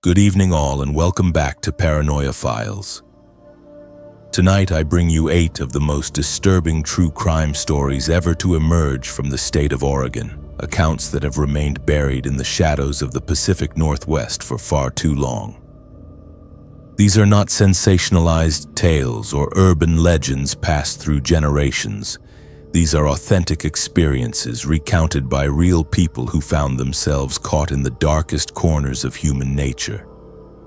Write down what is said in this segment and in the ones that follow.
Good evening all and welcome back to Paranoia Files. Tonight I bring you 8 of the most disturbing true crime stories ever to emerge from the state of Oregon, accounts that have remained buried in the shadows of the Pacific Northwest for far too long. These are not sensationalized tales or urban legends passed through generations. These are authentic experiences recounted by real people who found themselves caught in the darkest corners of human nature,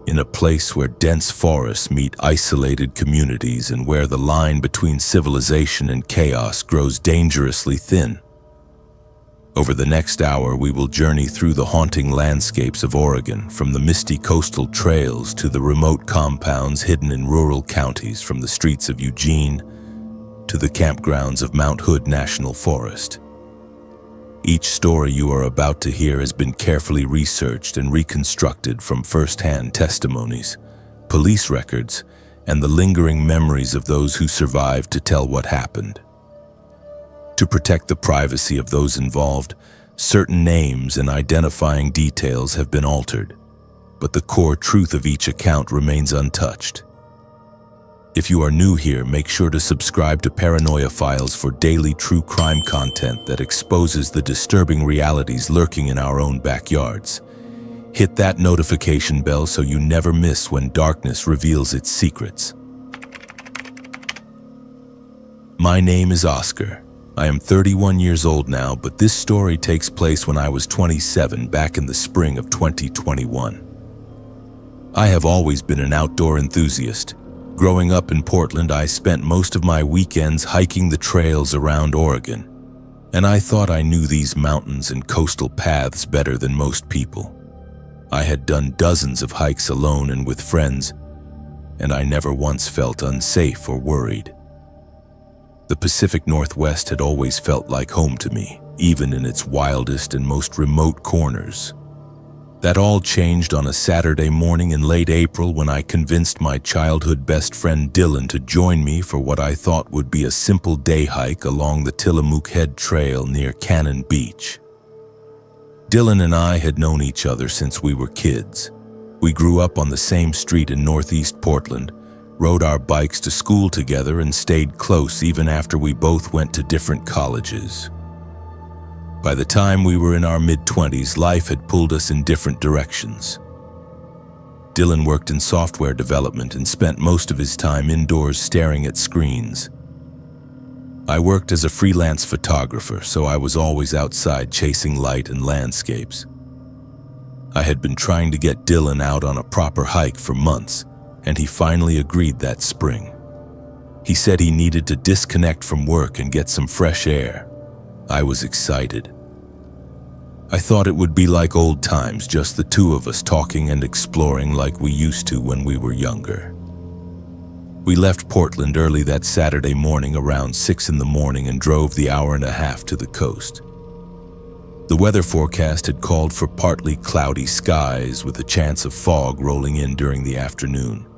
in a place where dense forests meet isolated communities and where the line between civilization and chaos grows dangerously thin. Over the next hour, we will journey through the haunting landscapes of Oregon, from the misty coastal trails to the remote compounds hidden in rural counties, from the streets of Eugene to the campgrounds of Mount Hood National Forest. Each story you are about to hear has been carefully researched and reconstructed from first-hand testimonies, police records, and the lingering memories of those who survived to tell what happened. To protect the privacy of those involved, certain names and identifying details have been altered, but the core truth of each account remains untouched. If you are new here, make sure to subscribe to Paranoia Files for daily true crime content that exposes the disturbing realities lurking in our own backyards. Hit that notification bell so you never miss when darkness reveals its secrets. My name is Oscar. I am 31 years old now, but this story takes place when I was 27 back in the spring of 2021. I have always been an outdoor enthusiast. Growing up in Portland, I spent most of my weekends hiking the trails around Oregon, and I thought I knew these mountains and coastal paths better than most people. I had done dozens of hikes alone and with friends, and I never once felt unsafe or worried. The Pacific Northwest had always felt like home to me, even in its wildest and most remote corners. That all changed on a Saturday morning in late April when I convinced my childhood best friend Dylan to join me for what I thought would be a simple day hike along the Tillamook Head Trail near Cannon Beach. Dylan and I had known each other since we were kids. We grew up on the same street in Northeast Portland, rode our bikes to school together, and stayed close even after we both went to different colleges. By the time we were in our mid-20s, life had pulled us in different directions. Dylan worked in software development and spent most of his time indoors staring at screens. I worked as a freelance photographer, so I was always outside chasing light and landscapes. I had been trying to get Dylan out on a proper hike for months, and he finally agreed that spring. He said he needed to disconnect from work and get some fresh air. I was excited. I thought it would be like old times, just the two of us talking and exploring like we used to when we were younger. We left Portland early that Saturday morning around 6 in the morning and drove the hour and a half to the coast. The weather forecast had called for partly cloudy skies with a chance of fog rolling in during the afternoon,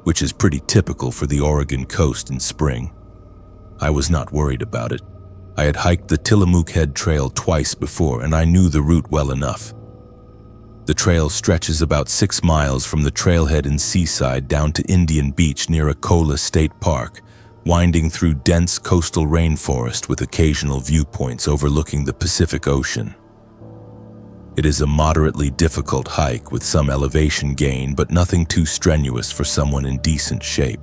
which is pretty typical for the Oregon coast in spring. I was not worried about it. I had hiked the Tillamook Head Trail twice before, and I knew the route well enough. The trail stretches about 6 miles from the trailhead in Seaside down to Indian Beach near Ecola State Park, winding through dense coastal rainforest with occasional viewpoints overlooking the Pacific Ocean. It is a moderately difficult hike with some elevation gain, but nothing too strenuous for someone in decent shape.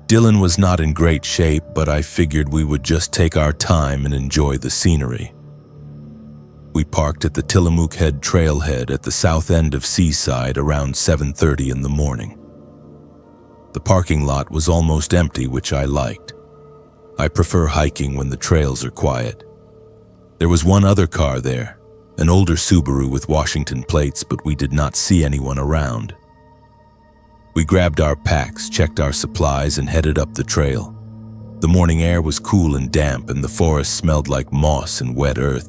Dylan was not in great shape, but I figured we would just take our time and enjoy the scenery. We parked at the Tillamook Head trailhead at the south end of Seaside around 7:30 in the morning. The parking lot was almost empty, which I liked. I prefer hiking when the trails are quiet. There was one other car there, an older Subaru with Washington plates, but we did not see anyone around. We grabbed our packs, checked our supplies, and headed up the trail. The morning air was cool and damp, and the forest smelled like moss and wet earth.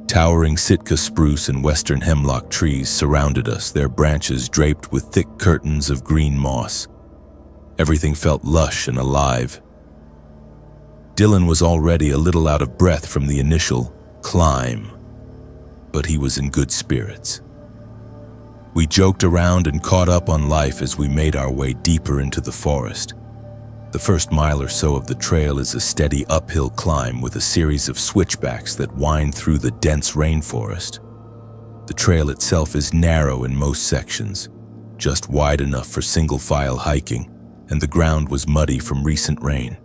Towering Sitka spruce and western hemlock trees surrounded us, their branches draped with thick curtains of green moss. Everything felt lush and alive. Dylan was already a little out of breath from the initial climb, but he was in good spirits. We joked around and caught up on life as we made our way deeper into the forest. The first mile or so of the trail is a steady uphill climb with a series of switchbacks that wind through the dense rainforest. The trail itself is narrow in most sections, just wide enough for single-file hiking, and the ground was muddy from recent rain.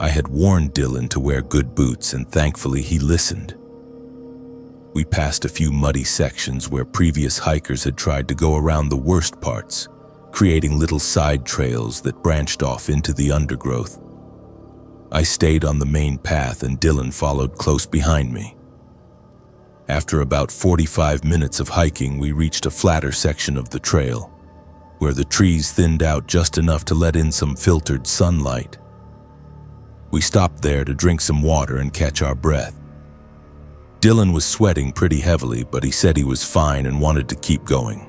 I had warned Dylan to wear good boots, and thankfully he listened. We passed a few muddy sections where previous hikers had tried to go around the worst parts, creating little side trails that branched off into the undergrowth. I stayed on the main path and Dylan followed close behind me. After about 45 minutes of hiking, we reached a flatter section of the trail, where the trees thinned out just enough to let in some filtered sunlight. We stopped there to drink some water and catch our breath. Dylan was sweating pretty heavily, but he said he was fine and wanted to keep going.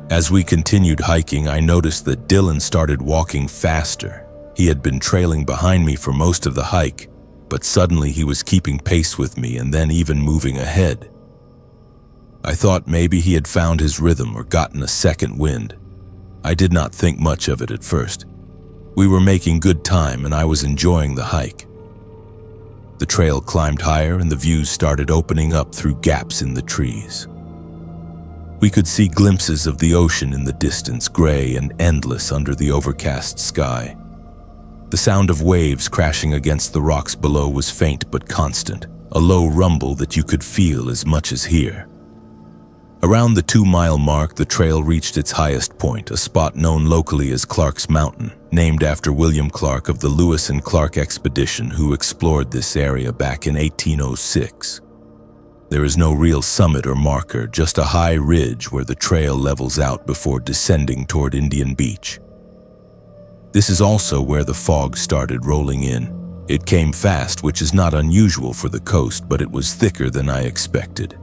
As we continued hiking, I noticed that Dylan started walking faster. He had been trailing behind me for most of the hike, but suddenly he was keeping pace with me and then even moving ahead. I thought maybe he had found his rhythm or gotten a second wind. I did not think much of it at first. We were making good time and I was enjoying the hike. The trail climbed higher and the views started opening up through gaps in the trees. We could see glimpses of the ocean in the distance, gray and endless under the overcast sky. The sound of waves crashing against the rocks below was faint but constant, a low rumble that you could feel as much as hear. Around the 2-mile mark, the trail reached its highest point, a spot known locally as Clark's Mountain, named after William Clark of the Lewis and Clark expedition who explored this area back in 1806. There is no real summit or marker, just a high ridge where the trail levels out before descending toward Indian Beach. This is also where the fog started rolling in. It came fast, which is not unusual for the coast, but it was thicker than I expected.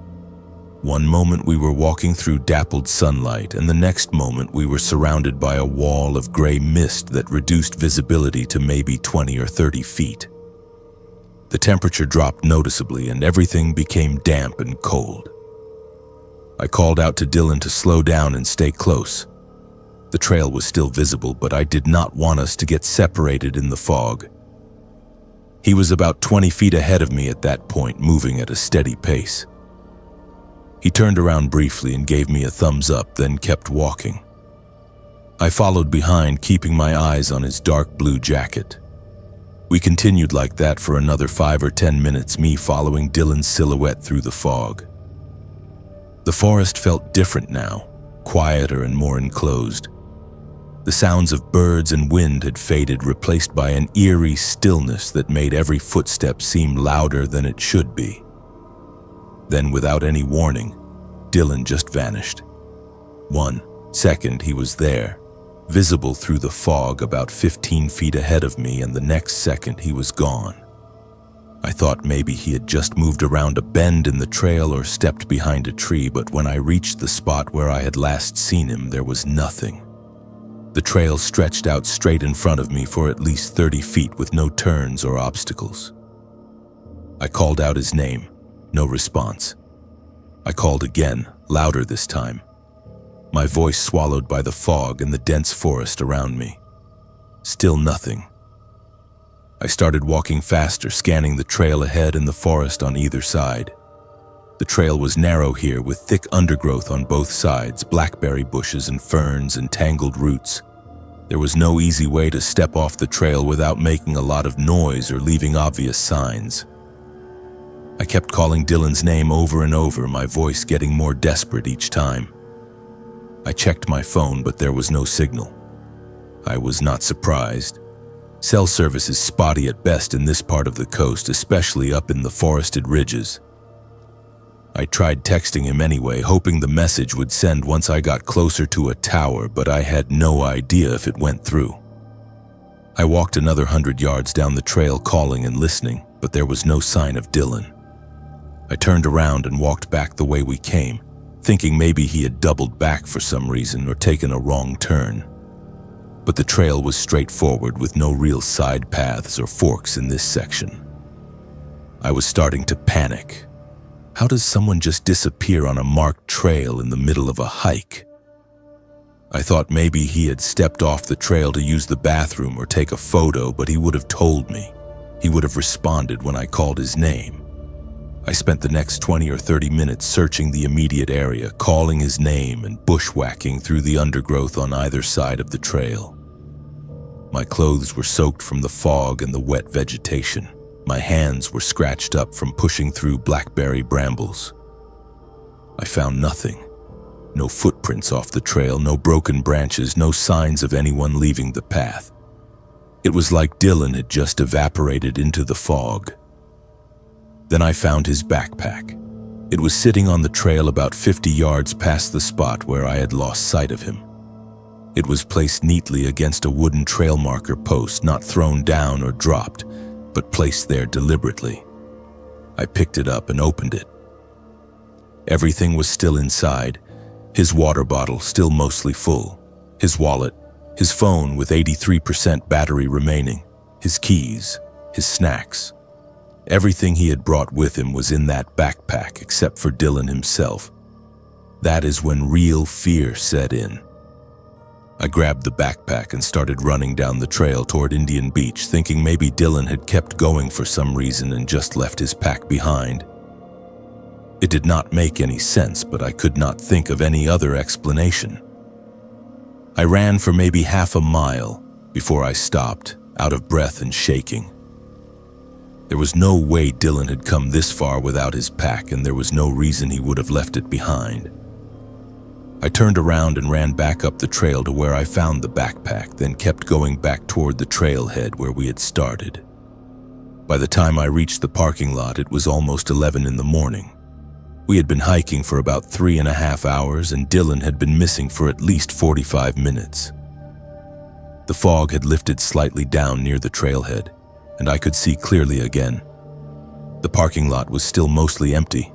One moment we were walking through dappled sunlight, and the next moment we were surrounded by a wall of gray mist that reduced visibility to maybe 20 or 30 feet. The temperature dropped noticeably and everything became damp and cold. I called out to Dylan to slow down and stay close. The trail was still visible, but I did not want us to get separated in the fog. He was about 20 feet ahead of me at that point, moving at a steady pace. He turned around briefly and gave me a thumbs up, then kept walking. I followed behind, keeping my eyes on his dark blue jacket. We continued like that for another 5 or 10 minutes, me following Dylan's silhouette through the fog. The forest felt different now, quieter and more enclosed. The sounds of birds and wind had faded, replaced by an eerie stillness that made every footstep seem louder than it should be. Then, without any warning, Dylan just vanished. 1 second he was there, visible through the fog about 15 feet ahead of me, and the next second he was gone. I thought maybe he had just moved around a bend in the trail or stepped behind a tree, but when I reached the spot where I had last seen him, there was nothing. The trail stretched out straight in front of me for at least 30 feet with no turns or obstacles. I called out his name. No response. I called again, louder this time. My voice swallowed by the fog and the dense forest around me. Still nothing. I started walking faster, scanning the trail ahead and the forest on either side. The trail was narrow here, with thick undergrowth on both sides, blackberry bushes and ferns and tangled roots. There was no easy way to step off the trail without making a lot of noise or leaving obvious signs. I kept calling Dylan's name over and over, my voice getting more desperate each time. I checked my phone, but there was no signal. I was not surprised. Cell service is spotty at best in this part of the coast, especially up in the forested ridges. I tried texting him anyway, hoping the message would send once I got closer to a tower, but I had no idea if it went through. I walked another 100 yards down the trail, calling and listening, but there was no sign of Dylan. I turned around and walked back the way we came, thinking maybe he had doubled back for some reason or taken a wrong turn. But the trail was straightforward with no real side paths or forks in this section. I was starting to panic. How does someone just disappear on a marked trail in the middle of a hike? I thought maybe he had stepped off the trail to use the bathroom or take a photo, but he would have told me. He would have responded when I called his name. I spent the next 20 or 30 minutes searching the immediate area, calling his name and bushwhacking through the undergrowth on either side of the trail. My clothes were soaked from the fog and the wet vegetation. My hands were scratched up from pushing through blackberry brambles. I found nothing. No footprints off the trail, no broken branches, no signs of anyone leaving the path. It was like Dylan had just evaporated into the fog. Then I found his backpack. It was sitting on the trail about 50 yards past the spot where I had lost sight of him. It was placed neatly against a wooden trail marker post, not thrown down or dropped, but placed there deliberately. I picked it up and opened it. Everything was still inside, his water bottle still mostly full, his wallet, his phone with 83% battery remaining, his keys, his snacks. Everything he had brought with him was in that backpack except for Dylan himself. That is when real fear set in. I grabbed the backpack and started running down the trail toward Indian Beach, thinking maybe Dylan had kept going for some reason and just left his pack behind. It did not make any sense, but I could not think of any other explanation. I ran for maybe half a mile before I stopped, out of breath and shaking. There was no way Dylan had come this far without his pack, and there was no reason he would have left it behind. I turned around and ran back up the trail to where I found the backpack, then kept going back toward the trailhead where we had started. By the time I reached the parking lot, it was almost 11 in the morning. We had been hiking for about 3.5 hours, and Dylan had been missing for at least 45 minutes. The fog had lifted slightly down near the trailhead, and I could see clearly again. The parking lot was still mostly empty.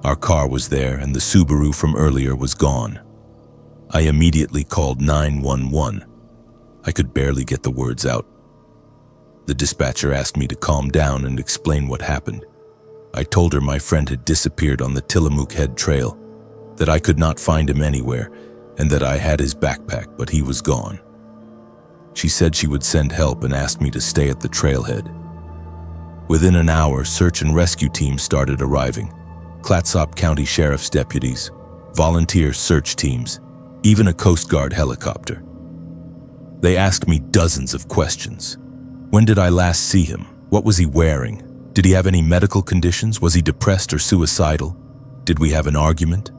Our car was there, and the Subaru from earlier was gone. I immediately called 911. I could barely get the words out. The dispatcher asked me to calm down and explain what happened. I told her my friend had disappeared on the Tillamook Head Trail, that I could not find him anywhere, and that I had his backpack, but he was gone. She said she would send help and asked me to stay at the trailhead. Within an hour, search and rescue teams started arriving. Clatsop County Sheriff's deputies, volunteer search teams, even a Coast Guard helicopter. They asked me dozens of questions. When did I last see him? What was he wearing? Did he have any medical conditions? Was he depressed or suicidal? Did we have an argument?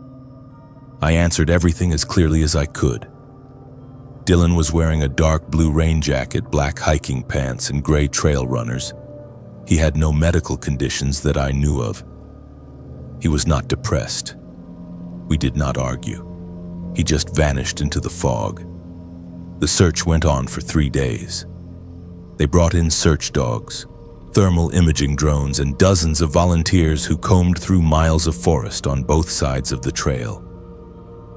I answered everything as clearly as I could. Dylan was wearing a dark blue rain jacket, black hiking pants, and gray trail runners. He had no medical conditions that I knew of. He was not depressed. We did not argue. He just vanished into the fog. The search went on for 3 days. They brought in search dogs, thermal imaging drones, and dozens of volunteers who combed through miles of forest on both sides of the trail.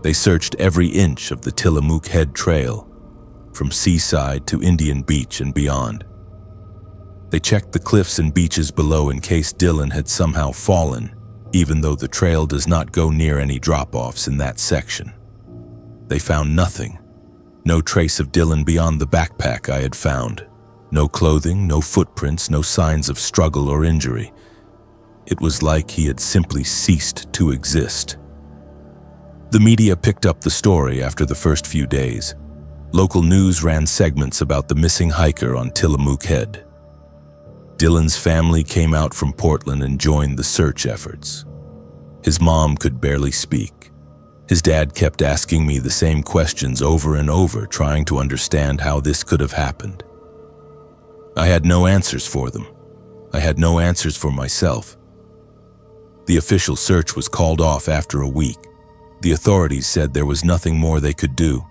They searched every inch of the Tillamook Head Trail, from Seaside to Indian Beach and beyond. They checked the cliffs and beaches below in case Dylan had somehow fallen, even though the trail does not go near any drop-offs in that section. They found nothing. No trace of Dylan beyond the backpack I had found. No clothing, no footprints, no signs of struggle or injury. It was like he had simply ceased to exist. The media picked up the story after the first few days. Local news ran segments about the missing hiker on Tillamook Head. Dylan's family came out from Portland and joined the search efforts. His mom could barely speak. His dad kept asking me the same questions over and over, trying to understand how this could have happened. I had no answers for them. I had no answers for myself. The official search was called off after a week. The authorities said there was nothing more they could do.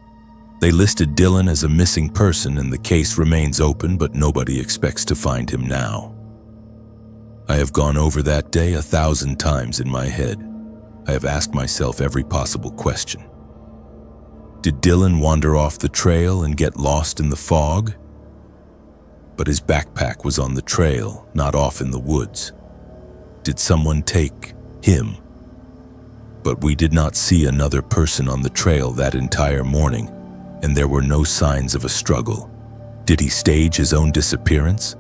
They listed Dylan as a missing person and the case remains open, but nobody expects to find him now. I have gone over that day 1,000 times in my head. I have asked myself every possible question. Did Dylan wander off the trail and get lost in the fog? But his backpack was on the trail, not off in the woods. Did someone take him. But we did not see another person on the trail that entire morning, and there were no signs of a struggle. Did he stage his own disappearance?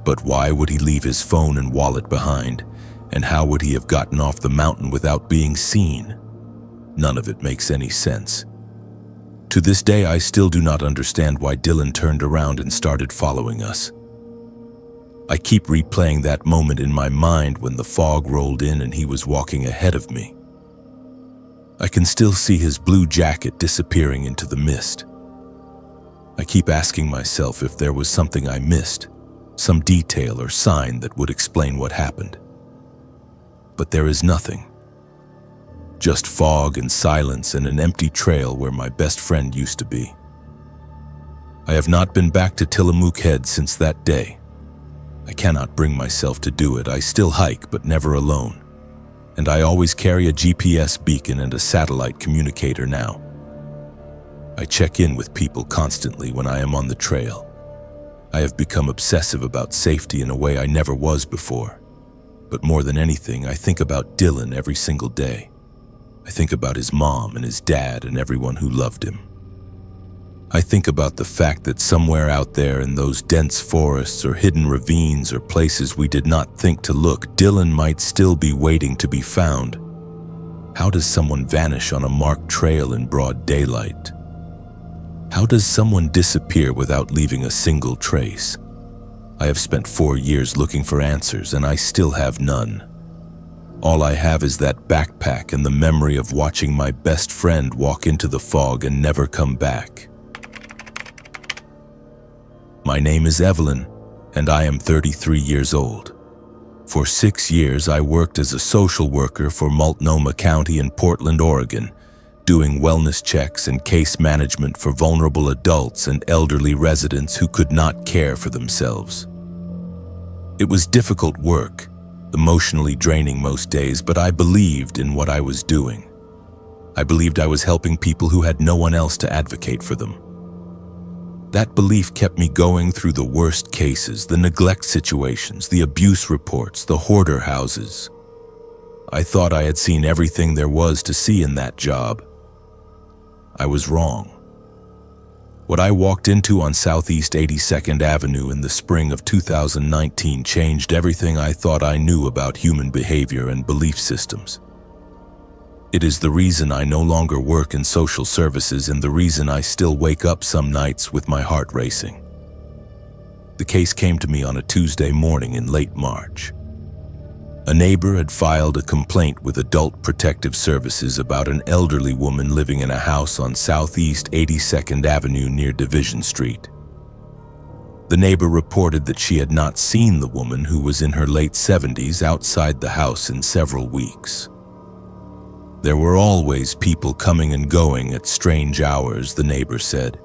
But why would he leave his phone and wallet behind? And how would he have gotten off the mountain without being seen? None of it makes any sense. To this day, I still do not understand why Dylan turned around and started following us. I keep replaying that moment in my mind when the fog rolled in and he was walking ahead of me. I can still see his blue jacket disappearing into the mist. I keep asking myself if there was something I missed, some detail or sign that would explain what happened. But there is nothing. Just fog and silence and an empty trail where my best friend used to be. I have not been back to Tillamook Head since that day. I cannot bring myself to do it. I still hike, but never alone. And I always carry a GPS beacon and a satellite communicator now. I check in with people constantly when I am on the trail. I have become obsessive about safety in a way I never was before. But more than anything, I think about Dylan every single day. I think about his mom and his dad and everyone who loved him. I think about the fact that somewhere out there in those dense forests or hidden ravines or places we did not think to look, Dylan might still be waiting to be found. How does someone vanish on a marked trail in broad daylight? How does someone disappear without leaving a single trace? I have spent 4 years looking for answers, and I still have none. All I have is that backpack and the memory of watching my best friend walk into the fog and never come back. My name is Evelyn, and I am 33 years old. For 6 years, I worked as a social worker for Multnomah County in Portland, Oregon, doing wellness checks and case management for vulnerable adults and elderly residents who could not care for themselves. It was difficult work, emotionally draining most days, but I believed in what I was doing. I believed I was helping people who had no one else to advocate for them. That belief kept me going through the worst cases, the neglect situations, the abuse reports, the hoarder houses. I thought I had seen everything there was to see in that job. I was wrong. What I walked into on Southeast 82nd Avenue in the spring of 2019 changed everything I thought I knew about human behavior and belief systems. It is the reason I no longer work in social services and the reason I still wake up some nights with my heart racing. The case came to me on a Tuesday morning in late March. A neighbor had filed a complaint with Adult Protective Services about an elderly woman living in a house on Southeast 82nd Avenue near Division Street. The neighbor reported that she had not seen the woman, who was in her late 70s, outside the house in several weeks. There were always people coming and going at strange hours, the neighbor said,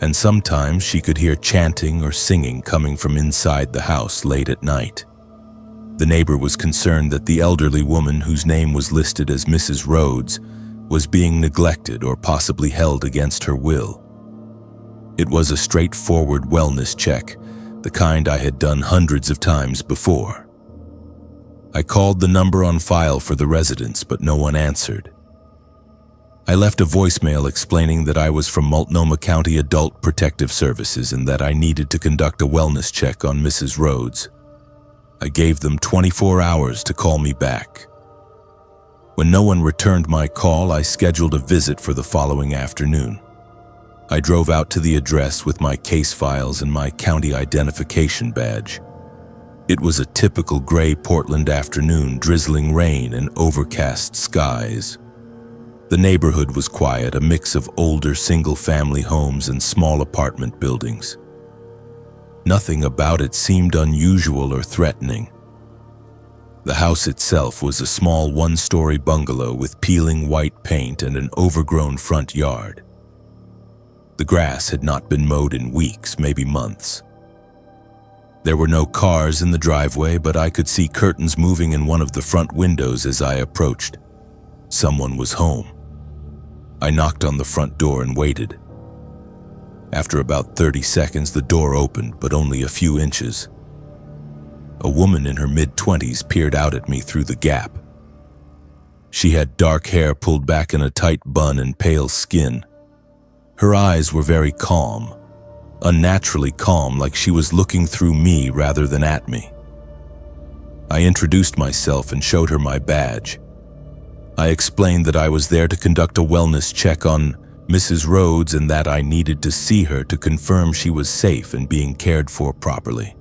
and sometimes she could hear chanting or singing coming from inside the house late at night. The neighbor was concerned that the elderly woman, whose name was listed as Mrs. Rhodes, was being neglected or possibly held against her will. It was a straightforward wellness check, the kind I had done hundreds of times before. I called the number on file for the residents, but no one answered. I left a voicemail explaining that I was from Multnomah County Adult Protective Services and that I needed to conduct a wellness check on Mrs. Rhodes. I gave them 24 hours to call me back. When no one returned my call, I scheduled a visit for the following afternoon. I drove out to the address with my case files and my county identification badge. It was a typical gray Portland afternoon, drizzling rain and overcast skies. The neighborhood was quiet, a mix of older single-family homes and small apartment buildings. Nothing about it seemed unusual or threatening. The house itself was a small one-story bungalow with peeling white paint and an overgrown front yard. The grass had not been mowed in weeks, maybe months. There were no cars in the driveway, but I could see curtains moving in one of the front windows as I approached. Someone was home. I knocked on the front door and waited. After about 30 seconds, the door opened, but only a few inches. A woman in her mid-20s peered out at me through the gap. She had dark hair pulled back in a tight bun and pale skin. Her eyes were very calm, unnaturally calm, like she was looking through me rather than at me. I introduced myself and showed her my badge. I explained that I was there to conduct a wellness check on Mrs. Rhodes and that I needed to see her to confirm she was safe and being cared for properly.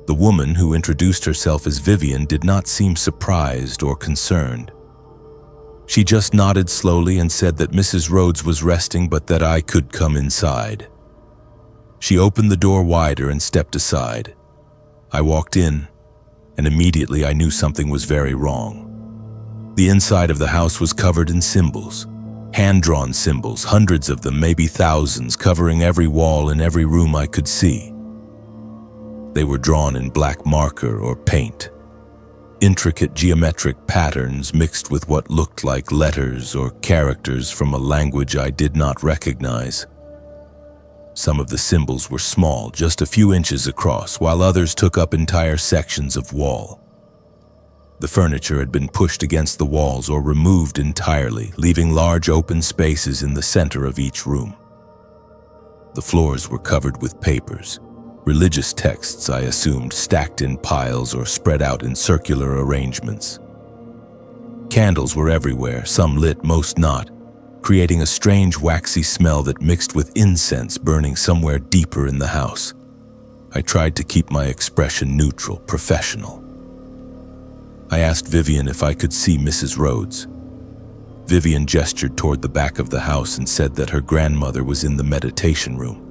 The woman, who introduced herself as Vivian, did not seem surprised or concerned. She just nodded slowly and said that Mrs. Rhodes was resting but that I could come inside. She opened the door wider and stepped aside. I walked in, and immediately I knew something was very wrong. The inside of the house was covered in symbols, hand-drawn symbols, hundreds of them, maybe thousands, covering every wall in every room I could see. They were drawn in black marker or paint. Intricate geometric patterns mixed with what looked like letters or characters from a language I did not recognize. Some of the symbols were small, just a few inches across, while others took up entire sections of wall. The furniture had been pushed against the walls or removed entirely, leaving large open spaces in the center of each room. The floors were covered with papers, religious texts, I assumed, stacked in piles or spread out in circular arrangements. Candles were everywhere, some lit, most not, creating a strange waxy smell that mixed with incense burning somewhere deeper in the house. I tried to keep my expression neutral, professional. I asked Vivian if I could see Mrs. Rhodes. Vivian gestured toward the back of the house and said that her grandmother was in the meditation room.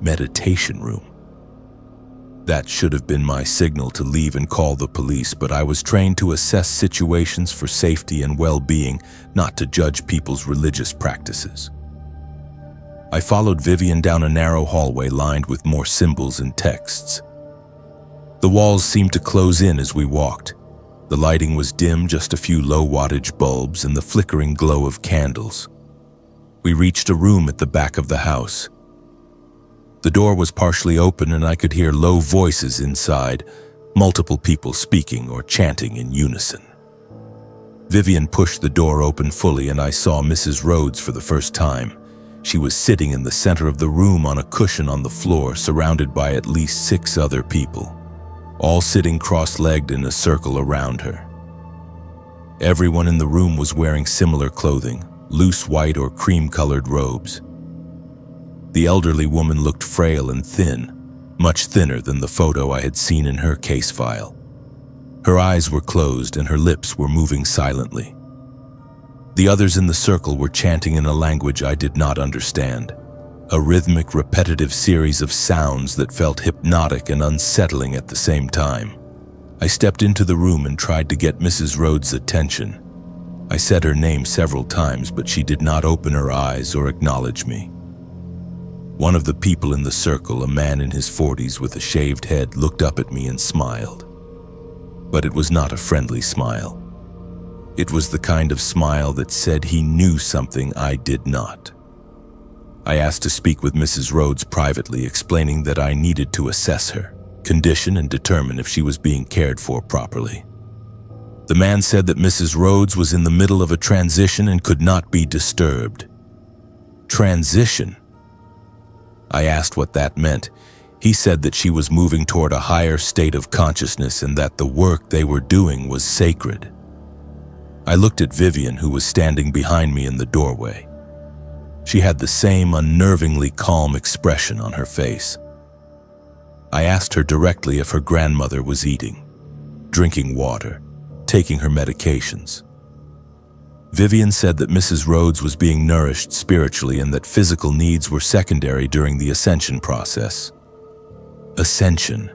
Meditation room. That should have been my signal to leave and call the police, but I was trained to assess situations for safety and well-being, not to judge people's religious practices. I followed Vivian down a narrow hallway lined with more symbols and texts. The walls seemed to close in as we walked. The lighting was dim, just a few low-wattage bulbs and the flickering glow of candles. We reached a room at the back of the house. The door was partially open and I could hear low voices inside, multiple people speaking or chanting in unison. Vivian pushed the door open fully and I saw Mrs. Rhodes for the first time. She was sitting in the center of the room on a cushion on the floor, surrounded by at least 6 other people, all sitting cross-legged in a circle around her. Everyone in the room was wearing similar clothing, loose white or cream-colored robes. The elderly woman looked frail and thin, much thinner than the photo I had seen in her case file. Her eyes were closed and her lips were moving silently. The others in the circle were chanting in a language I did not understand, a rhythmic, repetitive series of sounds that felt hypnotic and unsettling at the same time. I stepped into the room and tried to get Mrs. Rhodes' attention. I said her name several times, but she did not open her eyes or acknowledge me. One of the people in the circle, a man in his 40s with a shaved head, looked up at me and smiled. But it was not a friendly smile. It was the kind of smile that said he knew something I did not. I asked to speak with Mrs. Rhodes privately, explaining that I needed to assess her condition and determine if she was being cared for properly. The man said that Mrs. Rhodes was in the middle of a transition and could not be disturbed. Transition? I asked what that meant. He said that she was moving toward a higher state of consciousness and that the work they were doing was sacred. I looked at Vivian, who was standing behind me in the doorway. She had the same unnervingly calm expression on her face. I asked her directly if her grandmother was eating, drinking water, taking her medications. Vivian said that Mrs. Rhodes was being nourished spiritually and that physical needs were secondary during the ascension process. Ascension.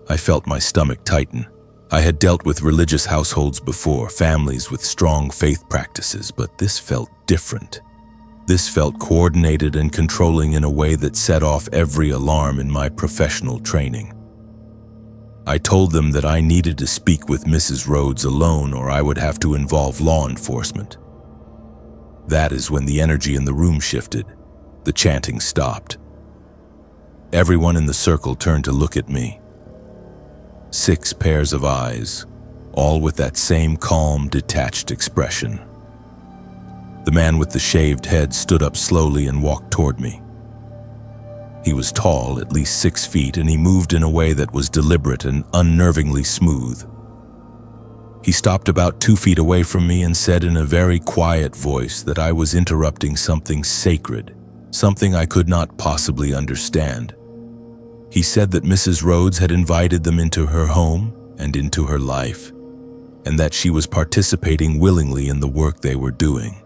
I felt my stomach tighten. I had dealt with religious households before, families with strong faith practices, but this felt different. This felt coordinated and controlling in a way that set off every alarm in my professional training. I told them that I needed to speak with Mrs. Rhodes alone or I would have to involve law enforcement. That is when the energy in the room shifted. The chanting stopped. Everyone in the circle turned to look at me. 6 pairs of eyes, all with that same calm, detached expression. The man with the shaved head stood up slowly and walked toward me. He was tall, at least 6 feet, and he moved in a way that was deliberate and unnervingly smooth. He stopped about 2 feet away from me and said in a very quiet voice that I was interrupting something sacred, something I could not possibly understand. He said that Mrs. Rhodes had invited them into her home and into her life, and that she was participating willingly in the work they were doing.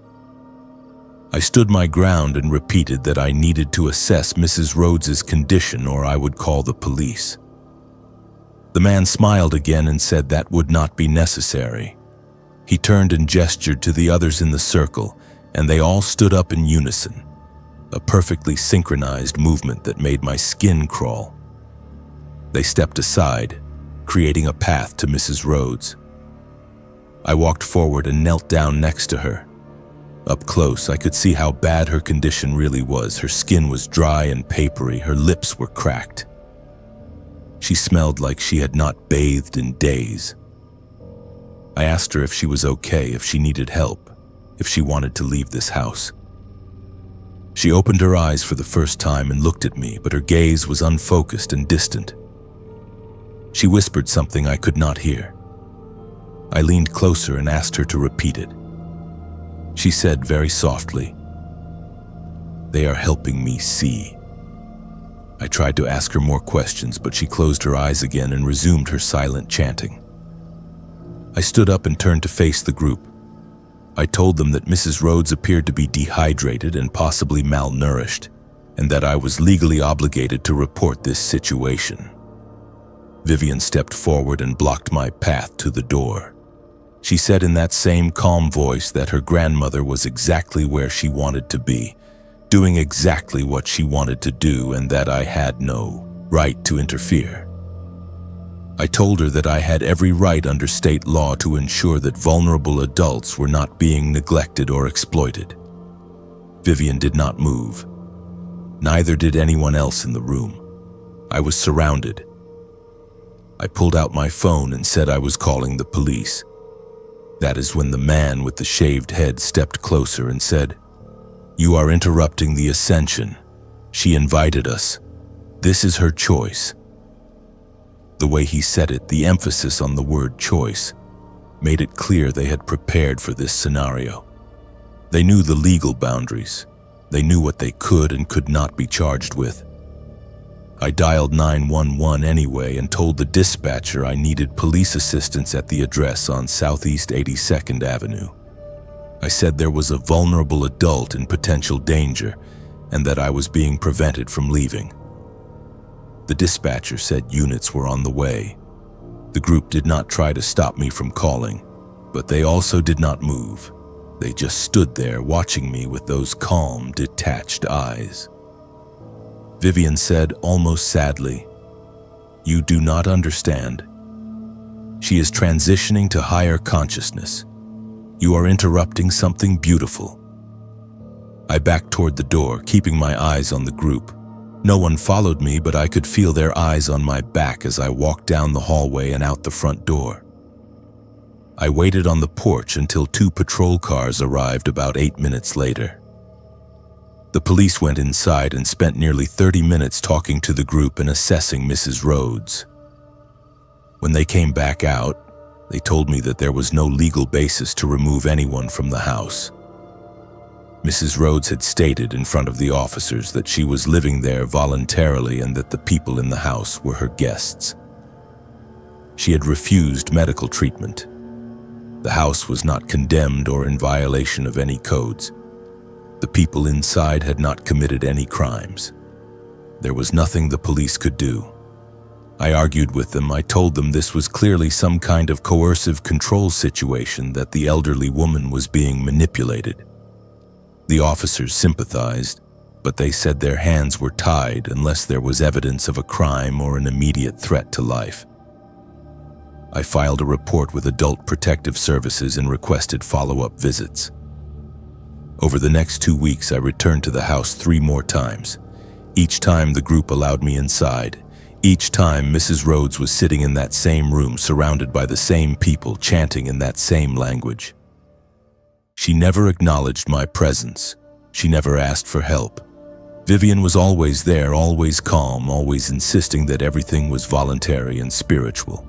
I stood my ground and repeated that I needed to assess Mrs. Rhodes's condition or I would call the police. The man smiled again and said that would not be necessary. He turned and gestured to the others in the circle, and they all stood up in unison, a perfectly synchronized movement that made my skin crawl. They stepped aside, creating a path to Mrs. Rhodes. I walked forward and knelt down next to her. Up close, I could see how bad her condition really was. Her skin was dry and papery, her lips were cracked. She smelled like she had not bathed in days. I asked her if she was okay, if she needed help, if she wanted to leave this house. She opened her eyes for the first time and looked at me, but her gaze was unfocused and distant. She whispered something I could not hear. I leaned closer and asked her to repeat it. She said very softly, "They are helping me see." I tried to ask her more questions, but she closed her eyes again and resumed her silent chanting. I stood up and turned to face the group. I told them that Mrs. Rhodes appeared to be dehydrated and possibly malnourished, and that I was legally obligated to report this situation. Vivian stepped forward and blocked my path to the door. She said in that same calm voice that her grandmother was exactly where she wanted to be, doing exactly what she wanted to do, and that I had no right to interfere. I told her that I had every right under state law to ensure that vulnerable adults were not being neglected or exploited. Vivian did not move. Neither did anyone else in the room. I was surrounded. I pulled out my phone and said I was calling the police. That is when the man with the shaved head stepped closer and said, "You are interrupting the ascension. She invited us. This is her choice." The way he said it, the emphasis on the word choice, made it clear they had prepared for this scenario. They knew the legal boundaries. They knew what they could and could not be charged with. I dialed 911 anyway and told the dispatcher I needed police assistance at the address on Southeast 82nd Avenue. I said there was a vulnerable adult in potential danger and that I was being prevented from leaving. The dispatcher said units were on the way. The group did not try to stop me from calling, but they also did not move. They just stood there watching me with those calm, detached eyes. Vivian said, almost sadly, "You do not understand. She is transitioning to higher consciousness. You are interrupting something beautiful." I backed toward the door, keeping my eyes on the group. No one followed me, but I could feel their eyes on my back as I walked down the hallway and out the front door. I waited on the porch until 2 patrol cars arrived about 8 minutes later. The police went inside and spent nearly 30 minutes talking to the group and assessing Mrs. Rhodes. When they came back out, they told me that there was no legal basis to remove anyone from the house. Mrs. Rhodes had stated in front of the officers that she was living there voluntarily and that the people in the house were her guests. She had refused medical treatment. The house was not condemned or in violation of any codes. The people inside had not committed any crimes. There was nothing the police could do. I argued with them. I told them this was clearly some kind of coercive control situation, that the elderly woman was being manipulated. The officers sympathized, but they said their hands were tied unless there was evidence of a crime or an immediate threat to life. I filed a report with Adult Protective Services and requested follow-up visits. Over the next 2 weeks, I returned to the house 3 more times. Each time the group allowed me inside. Each time, Mrs. Rhodes was sitting in that same room, surrounded by the same people, chanting in that same language. She never acknowledged my presence. She never asked for help. Vivian was always there, always calm, always insisting that everything was voluntary and spiritual.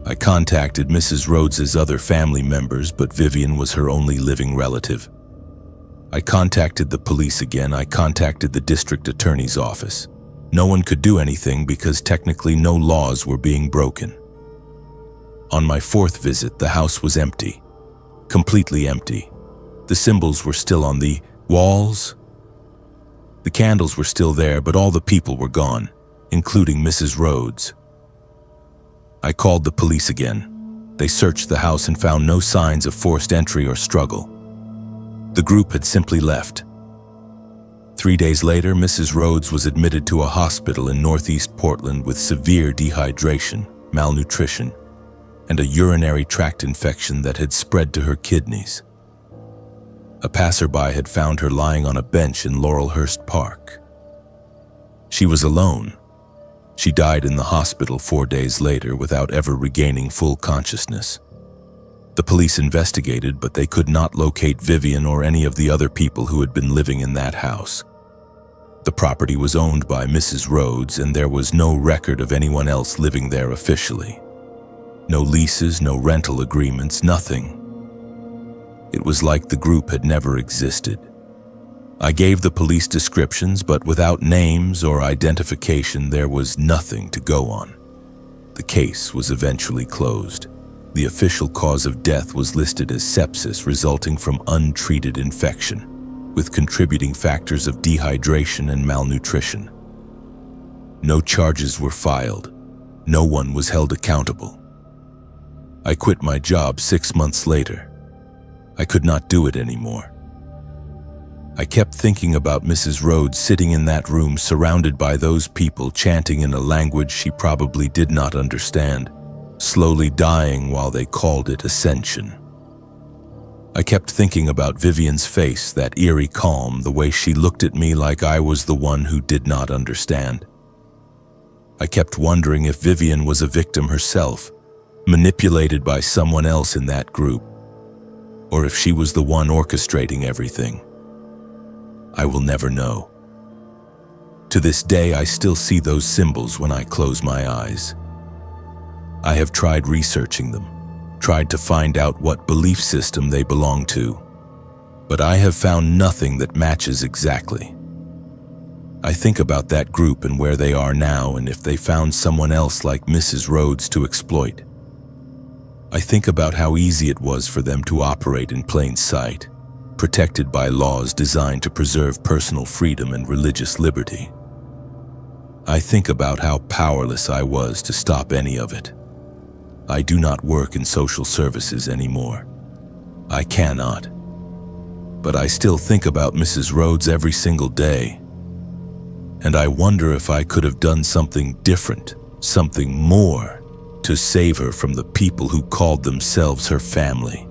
I contacted Mrs. Rhodes's other family members, but Vivian was her only living relative. I contacted the police again. I contacted the district attorney's office. No one could do anything because technically no laws were being broken. On my fourth visit, the house was empty, completely empty. The symbols were still on the walls. The candles were still there, but all the people were gone, including Mrs. Rhodes. I called the police again. They searched the house and found no signs of forced entry or struggle. The group had simply left. 3 days later, Mrs. Rhodes was admitted to a hospital in northeast Portland with severe dehydration, malnutrition, and a urinary tract infection that had spread to her kidneys. A passerby had found her lying on a bench in Laurelhurst Park. She was alone. She died in the hospital 4 days later without ever regaining full consciousness. The police investigated, but they could not locate Vivian or any of the other people who had been living in that house. The property was owned by Mrs. Rhodes, and there was no record of anyone else living there officially. No leases, no rental agreements, nothing. It was like the group had never existed. I gave the police descriptions, but without names or identification, there was nothing to go on. The case was eventually closed. The official cause of death was listed as sepsis resulting from untreated infection, with contributing factors of dehydration and malnutrition. No charges were filed. No one was held accountable. I quit my job 6 months later. I could not do it anymore. I kept thinking about Mrs. Rhodes sitting in that room surrounded by those people chanting in a language she probably did not understand, slowly dying while they called it ascension. I kept thinking about Vivian's face, that eerie calm, the way she looked at me like I was the one who did not understand. I kept wondering if Vivian was a victim herself, manipulated by someone else in that group, or if she was the one orchestrating everything. I will never know. To this day, I still see those symbols when I close my eyes. I have tried researching them, tried to find out what belief system they belong to, but I have found nothing that matches exactly. I think about that group and where they are now, and if they found someone else like Mrs. Rhodes to exploit. I think about how easy it was for them to operate in plain sight, protected by laws designed to preserve personal freedom and religious liberty. I think about how powerless I was to stop any of it. I do not work in social services anymore. I cannot. But I still think about Mrs. Rhodes every single day. And I wonder if I could have done something different, something more, to save her from the people who called themselves her family.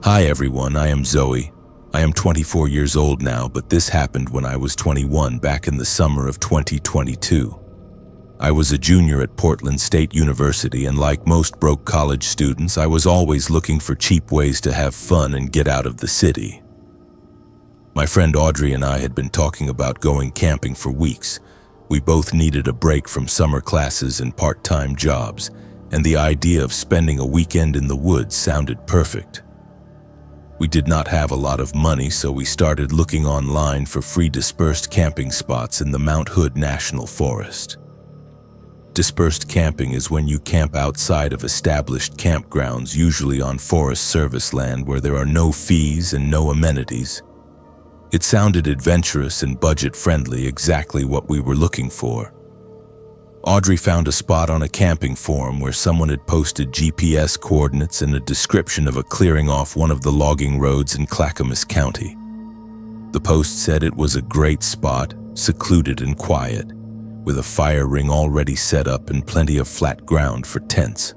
Hi everyone, I am Zoe. I am 24 years old now, but this happened when I was 21 back in the summer of 2022. I was a junior at Portland State University, and like most broke college students, I was always looking for cheap ways to have fun and get out of the city. My friend Audrey and I had been talking about going camping for weeks. We both needed a break from summer classes and part-time jobs, and the idea of spending a weekend in the woods sounded perfect. We did not have a lot of money, so we started looking online for free dispersed camping spots in the Mount Hood National Forest. Dispersed camping is when you camp outside of established campgrounds, usually on Forest Service land where there are no fees and no amenities. It sounded adventurous and budget-friendly, exactly what we were looking for. Audrey found a spot on a camping forum where someone had posted GPS coordinates and a description of a clearing off one of the logging roads in Clackamas County. The post said it was a great spot, secluded and quiet, with a fire ring already set up and plenty of flat ground for tents.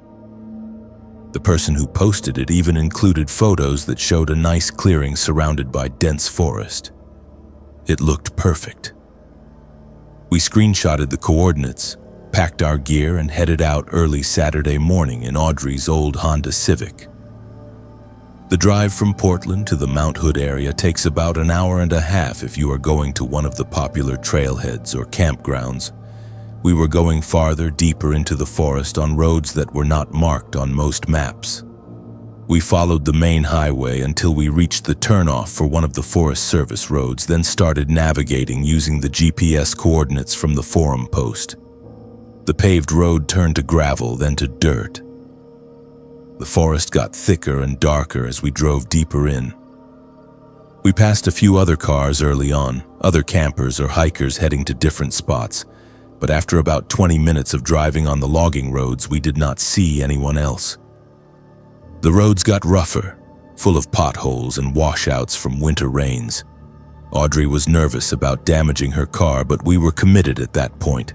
The person who posted it even included photos that showed a nice clearing surrounded by dense forest. It looked perfect. We screenshotted the coordinates, packed our gear, and headed out early Saturday morning in Audrey's old Honda Civic. The drive from Portland to the Mount Hood area takes about an hour and a half if you are going to one of the popular trailheads or campgrounds. We were going farther, deeper into the forest on roads that were not marked on most maps. We followed the main highway until we reached the turnoff for one of the Forest Service roads, then started navigating using the GPS coordinates from the forum post. The paved road turned to gravel, then to dirt. The forest got thicker and darker as we drove deeper in. We passed a few other cars early on, other campers or hikers heading to different spots, but after about 20 minutes of driving on the logging roads, we did not see anyone else. The roads got rougher, full of potholes and washouts from winter rains. Audrey was nervous about damaging her car, but we were committed at that point.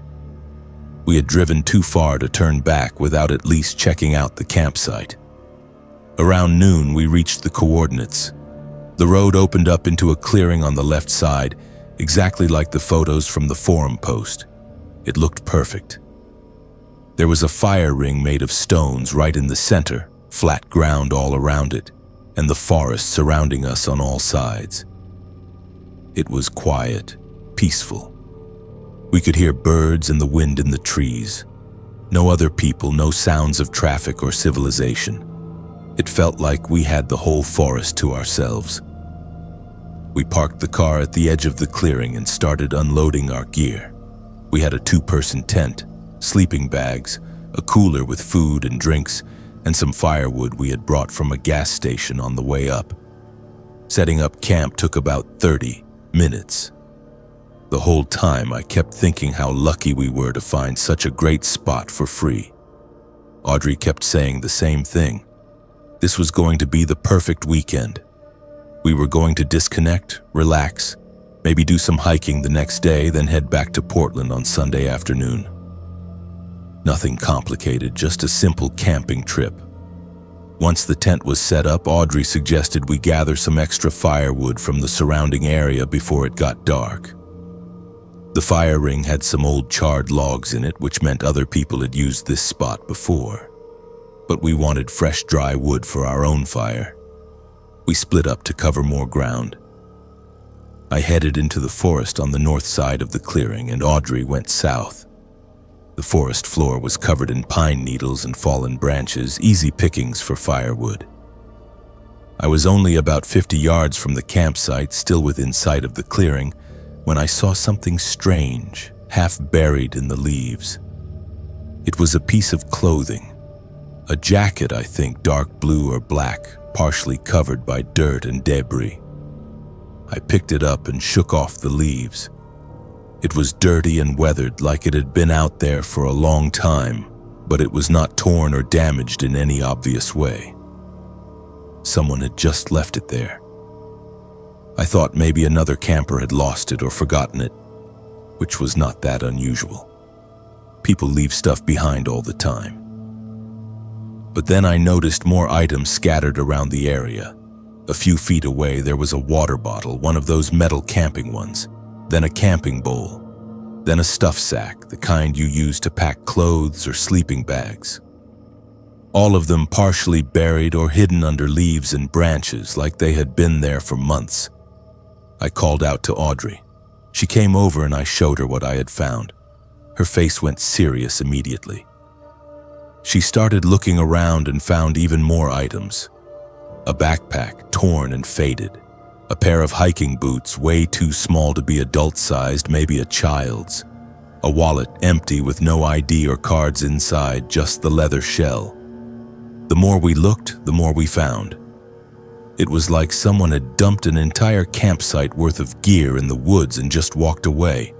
We had driven too far to turn back without at least checking out the campsite. Around noon, we reached the coordinates. The road opened up into a clearing on the left side, exactly like the photos from the forum post. It looked perfect. There was a fire ring made of stones right in the center, flat ground all around it, and the forest surrounding us on all sides. It was quiet, peaceful. We could hear birds and the wind in the trees. No other people, no sounds of traffic or civilization. It felt like we had the whole forest to ourselves. We parked the car at the edge of the clearing and started unloading our gear. We had a 2-person tent, sleeping bags, a cooler with food and drinks, and some firewood we had brought from a gas station on the way up. Setting up camp took about 30 minutes. The whole time I kept thinking how lucky we were to find such a great spot for free. Audrey kept saying the same thing. This was going to be the perfect weekend. We were going to disconnect, relax, maybe do some hiking the next day, then head back to Portland on Sunday afternoon. Nothing complicated, just a simple camping trip. Once the tent was set up, Audrey suggested we gather some extra firewood from the surrounding area before it got dark. The fire ring had some old charred logs in it, which meant other people had used this spot before. But we wanted fresh, dry wood for our own fire. We split up to cover more ground. I headed into the forest on the north side of the clearing, and Audrey went south. The forest floor was covered in pine needles and fallen branches, easy pickings for firewood. I was only about 50 yards from the campsite, still within sight of the clearing, when I saw something strange, half buried in the leaves. It was a piece of clothing. A jacket, I think, dark blue or black, partially covered by dirt and debris. I picked it up and shook off the leaves. It was dirty and weathered, like it had been out there for a long time, but it was not torn or damaged in any obvious way. Someone had just left it there. I thought maybe another camper had lost it or forgotten it, which was not that unusual. People leave stuff behind all the time. But then I noticed more items scattered around the area. A few feet away, there was a water bottle, one of those metal camping ones, then a camping bowl, then a stuff sack, the kind you use to pack clothes or sleeping bags. All of them partially buried or hidden under leaves and branches, like they had been there for months. I called out to Audrey. She came over and I showed her what I had found. Her face went serious immediately. She started looking around and found even more items. A backpack, torn and faded. A pair of hiking boots, way too small to be adult-sized, maybe a child's. A wallet, empty with no ID or cards inside, just the leather shell. The more we looked, the more we found. It was like someone had dumped an entire campsite worth of gear in the woods and just walked away.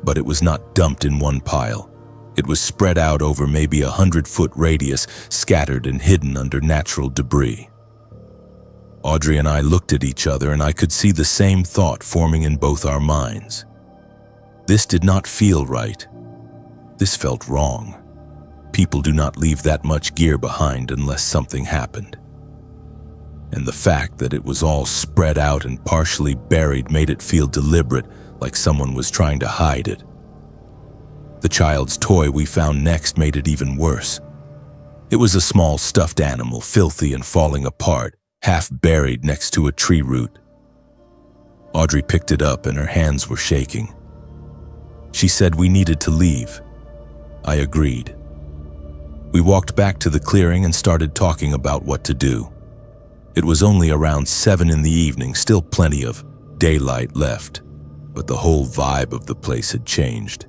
But it was not dumped in one pile. It was spread out over maybe a 100-foot radius, scattered and hidden under natural debris. Audrey and I looked at each other, and I could see the same thought forming in both our minds. This did not feel right. This felt wrong. People do not leave that much gear behind unless something happened. And the fact that it was all spread out and partially buried made it feel deliberate, like someone was trying to hide it. The child's toy we found next made it even worse. It was a small stuffed animal, filthy and falling apart, half buried next to a tree root. Audrey picked it up and her hands were shaking. She said we needed to leave. I agreed. We walked back to the clearing and started talking about what to do. It was only around 7 in the evening, still plenty of daylight left, but the whole vibe of the place had changed.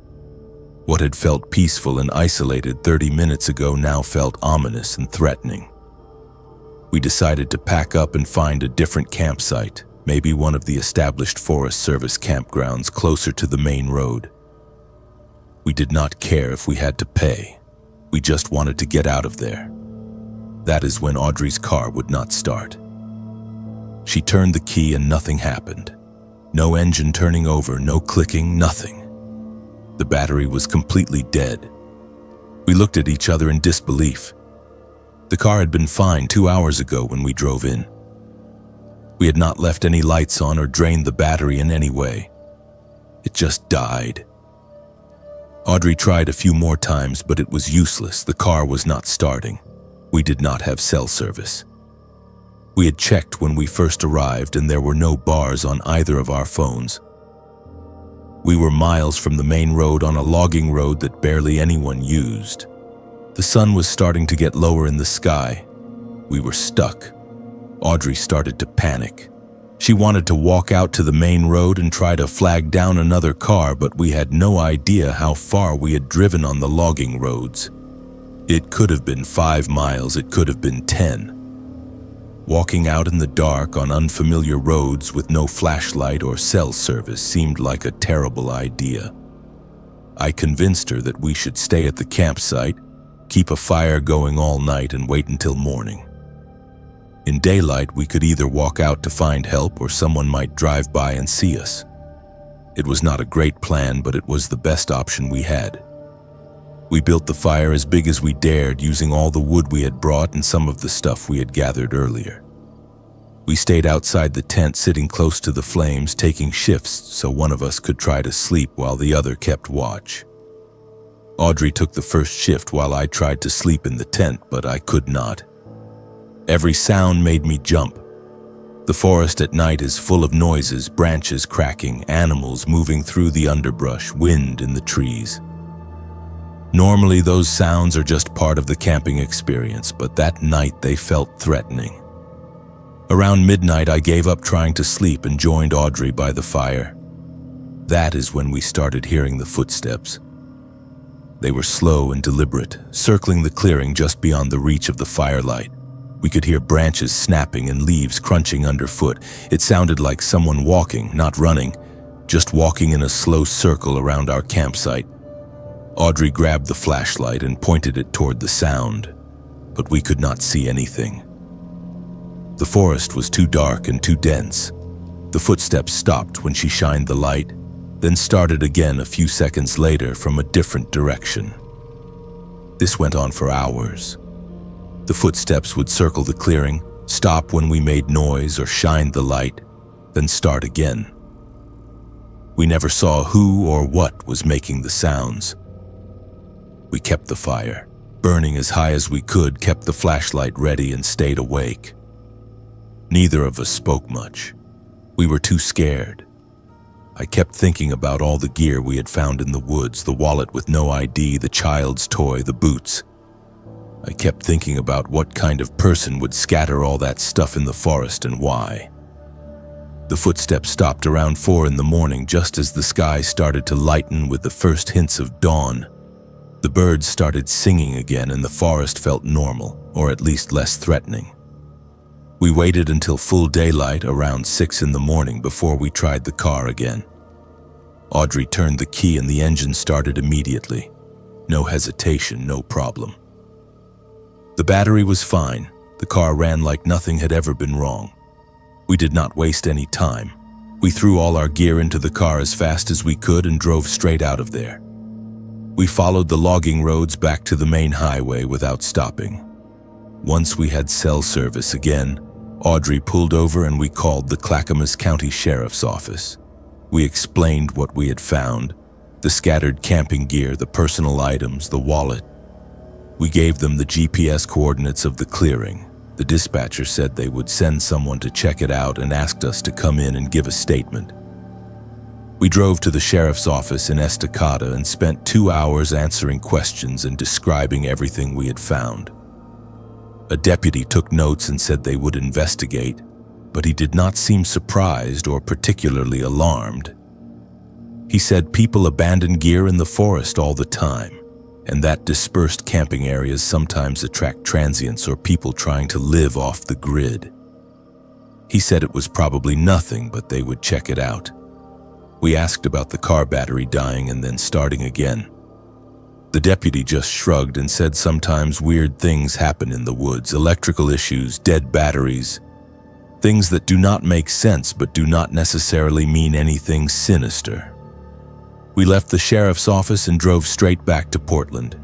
What had felt peaceful and isolated 30 minutes ago now felt ominous and threatening. We decided to pack up and find a different campsite, maybe one of the established Forest Service campgrounds closer to the main road. We did not care if we had to pay. We just wanted to get out of there. That is when Audrey's car would not start. She turned the key and nothing happened. No engine turning over, no clicking, nothing. The battery was completely dead. We looked at each other in disbelief. The car had been fine 2 hours ago when we drove in. We had not left any lights on or drained the battery in any way. It just died. Audrey tried a few more times, but it was useless. The car was not starting. We did not have cell service. We had checked when we first arrived and there were no bars on either of our phones. We were miles from the main road on a logging road that barely anyone used. The sun was starting to get lower in the sky. We were stuck. Audrey started to panic. She wanted to walk out to the main road and try to flag down another car, but we had no idea how far we had driven on the logging roads. It could have been 5 miles, it could have been 10. Walking out in the dark on unfamiliar roads with no flashlight or cell service seemed like a terrible idea. I convinced her that we should stay at the campsite, keep a fire going all night and wait until morning. In daylight, we could either walk out to find help or someone might drive by and see us. It was not a great plan, but it was the best option we had. We built the fire as big as we dared, using all the wood we had brought and some of the stuff we had gathered earlier. We stayed outside the tent, sitting close to the flames, taking shifts so one of us could try to sleep while the other kept watch. Audrey took the first shift while I tried to sleep in the tent, but I could not. Every sound made me jump. The forest at night is full of noises, branches cracking, animals moving through the underbrush, wind in the trees. Normally those sounds are just part of the camping experience, but that night they felt threatening. Around midnight, I gave up trying to sleep and joined Audrey by the fire. That is when we started hearing the footsteps. They were slow and deliberate, circling the clearing just beyond the reach of the firelight. We could hear branches snapping and leaves crunching underfoot. It sounded like someone walking, not running, just walking in a slow circle around our campsite. Audrey grabbed the flashlight and pointed it toward the sound, but we could not see anything. The forest was too dark and too dense. The footsteps stopped when she shined the light, then started again a few seconds later from a different direction. This went on for hours. The footsteps would circle the clearing, stop when we made noise or shined the light, then start again. We never saw who or what was making the sounds. We kept the fire, burning as high as we could, kept the flashlight ready and stayed awake. Neither of us spoke much. We were too scared. I kept thinking about all the gear we had found in the woods, the wallet with no ID, the child's toy, the boots. I kept thinking about what kind of person would scatter all that stuff in the forest and why. The footsteps stopped around 4 in the morning, just as the sky started to lighten with the first hints of dawn. The birds started singing again and the forest felt normal, or at least less threatening. We waited until full daylight around 6 in the morning before we tried the car again. Audrey turned the key and the engine started immediately. No hesitation, no problem. The battery was fine. The car ran like nothing had ever been wrong. We did not waste any time. We threw all our gear into the car as fast as we could and drove straight out of there. We followed the logging roads back to the main highway without stopping. Once we had cell service again, Audrey pulled over and we called the Clackamas County Sheriff's Office. We explained what we had found. The scattered camping gear, the personal items, the wallet. We gave them the GPS coordinates of the clearing. The dispatcher said they would send someone to check it out and asked us to come in and give a statement. We drove to the sheriff's office in Estacada and spent 2 hours answering questions and describing everything we had found. A deputy took notes and said they would investigate, but he did not seem surprised or particularly alarmed. He said people abandon gear in the forest all the time, and that dispersed camping areas sometimes attract transients or people trying to live off the grid. He said it was probably nothing, but they would check it out. We asked about the car battery dying and then starting again. The deputy just shrugged and said sometimes weird things happen in the woods, electrical issues, dead batteries, things that do not make sense but do not necessarily mean anything sinister. We left the sheriff's office and drove straight back to Portland.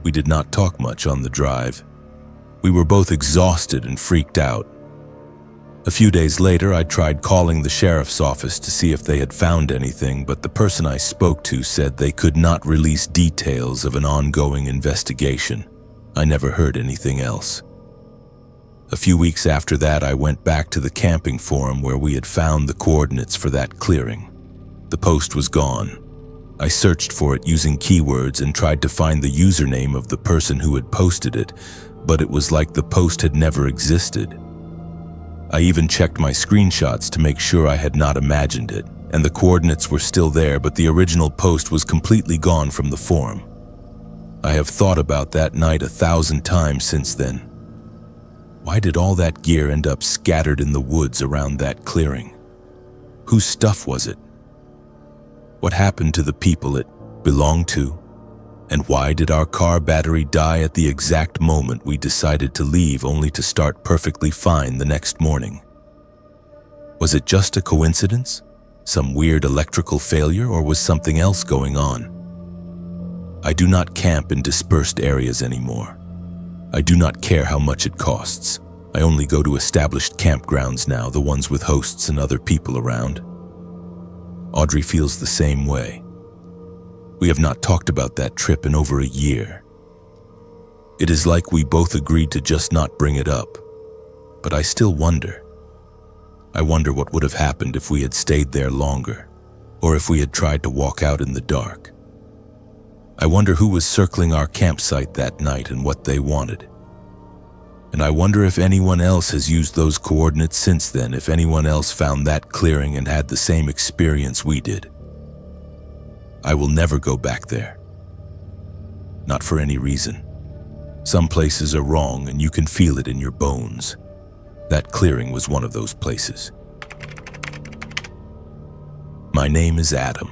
We did not talk much on the drive. We were both exhausted and freaked out. A few days later, I tried calling the sheriff's office to see if they had found anything, but the person I spoke to said they could not release details of an ongoing investigation. I never heard anything else. A few weeks after that, I went back to the camping forum where we had found the coordinates for that clearing. The post was gone. I searched for it using keywords and tried to find the username of the person who had posted it, but it was like the post had never existed. I even checked my screenshots to make sure I had not imagined it, and the coordinates were still there, but the original post was completely gone from the forum. I have thought about that night 1,000 times since then. Why did all that gear end up scattered in the woods around that clearing? Whose stuff was it? What happened to the people it belonged to? And why did our car battery die at the exact moment we decided to leave, only to start perfectly fine the next morning? Was it just a coincidence? Some weird electrical failure, or was something else going on? I do not camp in dispersed areas anymore. I do not care how much it costs. I only go to established campgrounds now, the ones with hosts and other people around. Audrey feels the same way. We have not talked about that trip in over a year. It is like we both agreed to just not bring it up, but I still wonder. I wonder what would have happened if we had stayed there longer, or if we had tried to walk out in the dark. I wonder who was circling our campsite that night and what they wanted. And I wonder if anyone else has used those coordinates since then, if anyone else found that clearing and had the same experience we did. I will never go back there. Not for any reason. Some places are wrong and you can feel it in your bones. That clearing was one of those places. My name is Adam.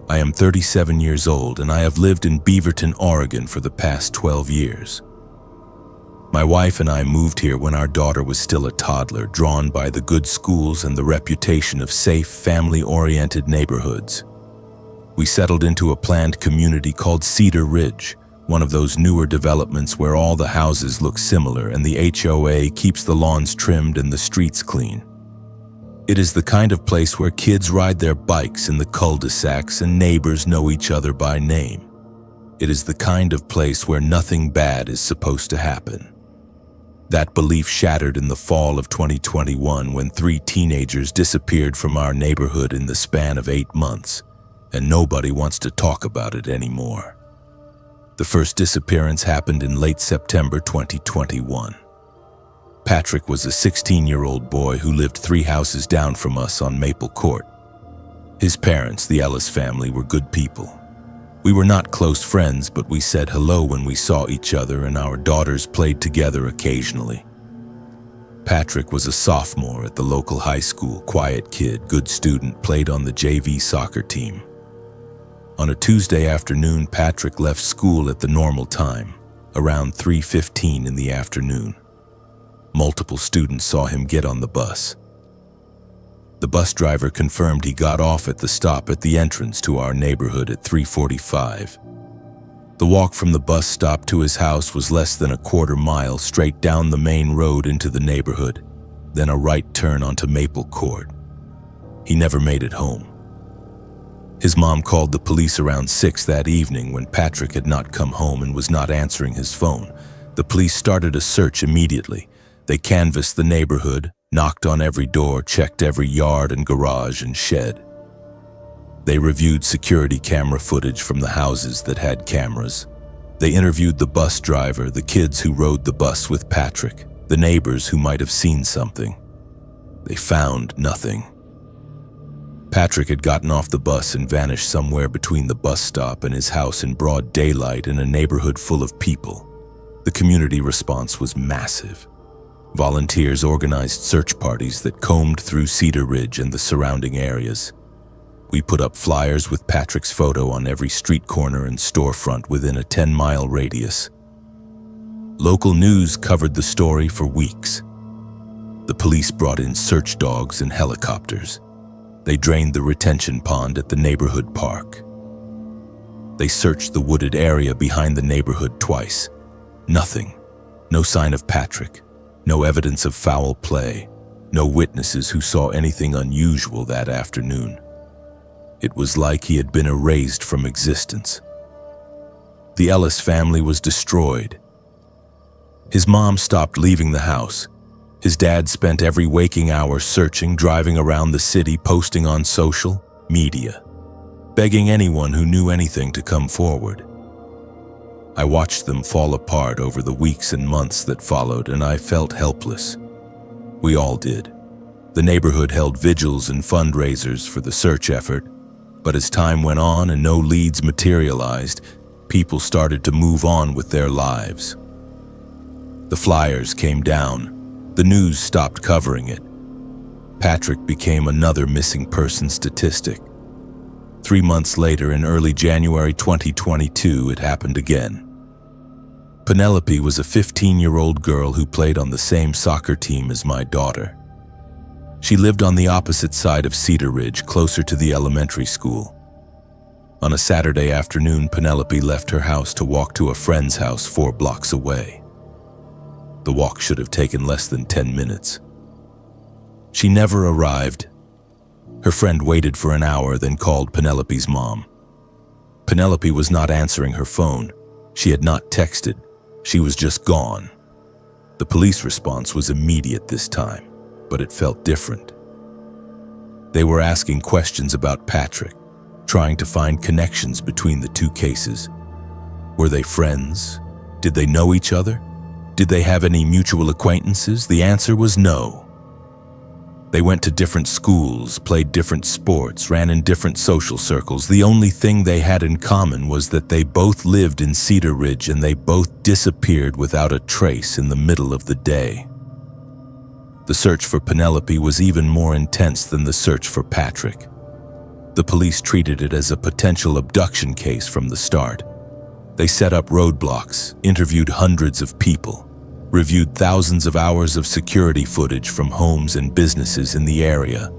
I am 37 years old and I have lived in Beaverton, Oregon for the past 12 years. My wife and I moved here when our daughter was still a toddler, drawn by the good schools and the reputation of safe, family-oriented neighborhoods. We settled into a planned community called Cedar Ridge, one of those newer developments where all the houses look similar and the HOA keeps the lawns trimmed and the streets clean. It is the kind of place where kids ride their bikes in the cul-de-sacs and neighbors know each other by name. It is the kind of place where nothing bad is supposed to happen. That belief shattered in the fall of 2021 when 3 teenagers disappeared from our neighborhood in the span of 8 months. And nobody wants to talk about it anymore. The first disappearance happened in late September 2021. Patrick was a 16-year-old boy who lived 3 houses down from us on Maple Court. His parents, the Ellis family, were good people. We were not close friends, but we said hello when we saw each other, and our daughters played together occasionally. Patrick was a sophomore at the local high school, quiet kid, good student, played on the JV soccer team. On a Tuesday afternoon, Patrick left school at the normal time, around 3:15 in the afternoon. Multiple students saw him get on the bus. The bus driver confirmed he got off at the stop at the entrance to our neighborhood at 3:45. The walk from the bus stop to his house was less than a quarter mile straight down the main road into the neighborhood, then a right turn onto Maple Court. He never made it home. His mom called the police around 6 that evening when Patrick had not come home and was not answering his phone. The police started a search immediately. They canvassed the neighborhood, knocked on every door, checked every yard and garage and shed. They reviewed security camera footage from the houses that had cameras. They interviewed the bus driver, the kids who rode the bus with Patrick, the neighbors who might have seen something. They found nothing. Patrick had gotten off the bus and vanished somewhere between the bus stop and his house in broad daylight in a neighborhood full of people. The community response was massive. Volunteers organized search parties that combed through Cedar Ridge and the surrounding areas. We put up flyers with Patrick's photo on every street corner and storefront within a 10-mile radius. Local news covered the story for weeks. The police brought in search dogs and helicopters. They drained the retention pond at the neighborhood park. They searched the wooded area behind the neighborhood twice. Nothing. No sign of Patrick. No evidence of foul play. No witnesses who saw anything unusual that afternoon. It was like he had been erased from existence. The Ellis family was destroyed. His mom stopped leaving the house. His dad spent every waking hour searching, driving around the city, posting on social media, begging anyone who knew anything to come forward. I watched them fall apart over the weeks and months that followed, and I felt helpless. We all did. The neighborhood held vigils and fundraisers for the search effort, but as time went on and no leads materialized, people started to move on with their lives. The flyers came down. The news stopped covering it. Patrick became another missing person statistic. 3 months later, in early January 2022, it happened again. Penelope was a 15-year-old girl who played on the same soccer team as my daughter. She lived on the opposite side of Cedar Ridge, closer to the elementary school. On a Saturday afternoon, Penelope left her house to walk to a friend's house 4 blocks away. The walk should have taken less than 10 minutes. She never arrived. Her friend waited for an hour, then called Penelope's mom. Penelope was not answering her phone. She had not texted. She was just gone. The police response was immediate this time, but it felt different. They were asking questions about Patrick, trying to find connections between the 2 cases. Were they friends? Did they know each other? Did they have any mutual acquaintances? The answer was no. They went to different schools, played different sports, ran in different social circles. The only thing they had in common was that they both lived in Cedar Ridge and they both disappeared without a trace in the middle of the day. The search for Penelope was even more intense than the search for Patrick. The police treated it as a potential abduction case from the start. They set up roadblocks, interviewed hundreds of people, reviewed thousands of hours of security footage from homes and businesses in the area.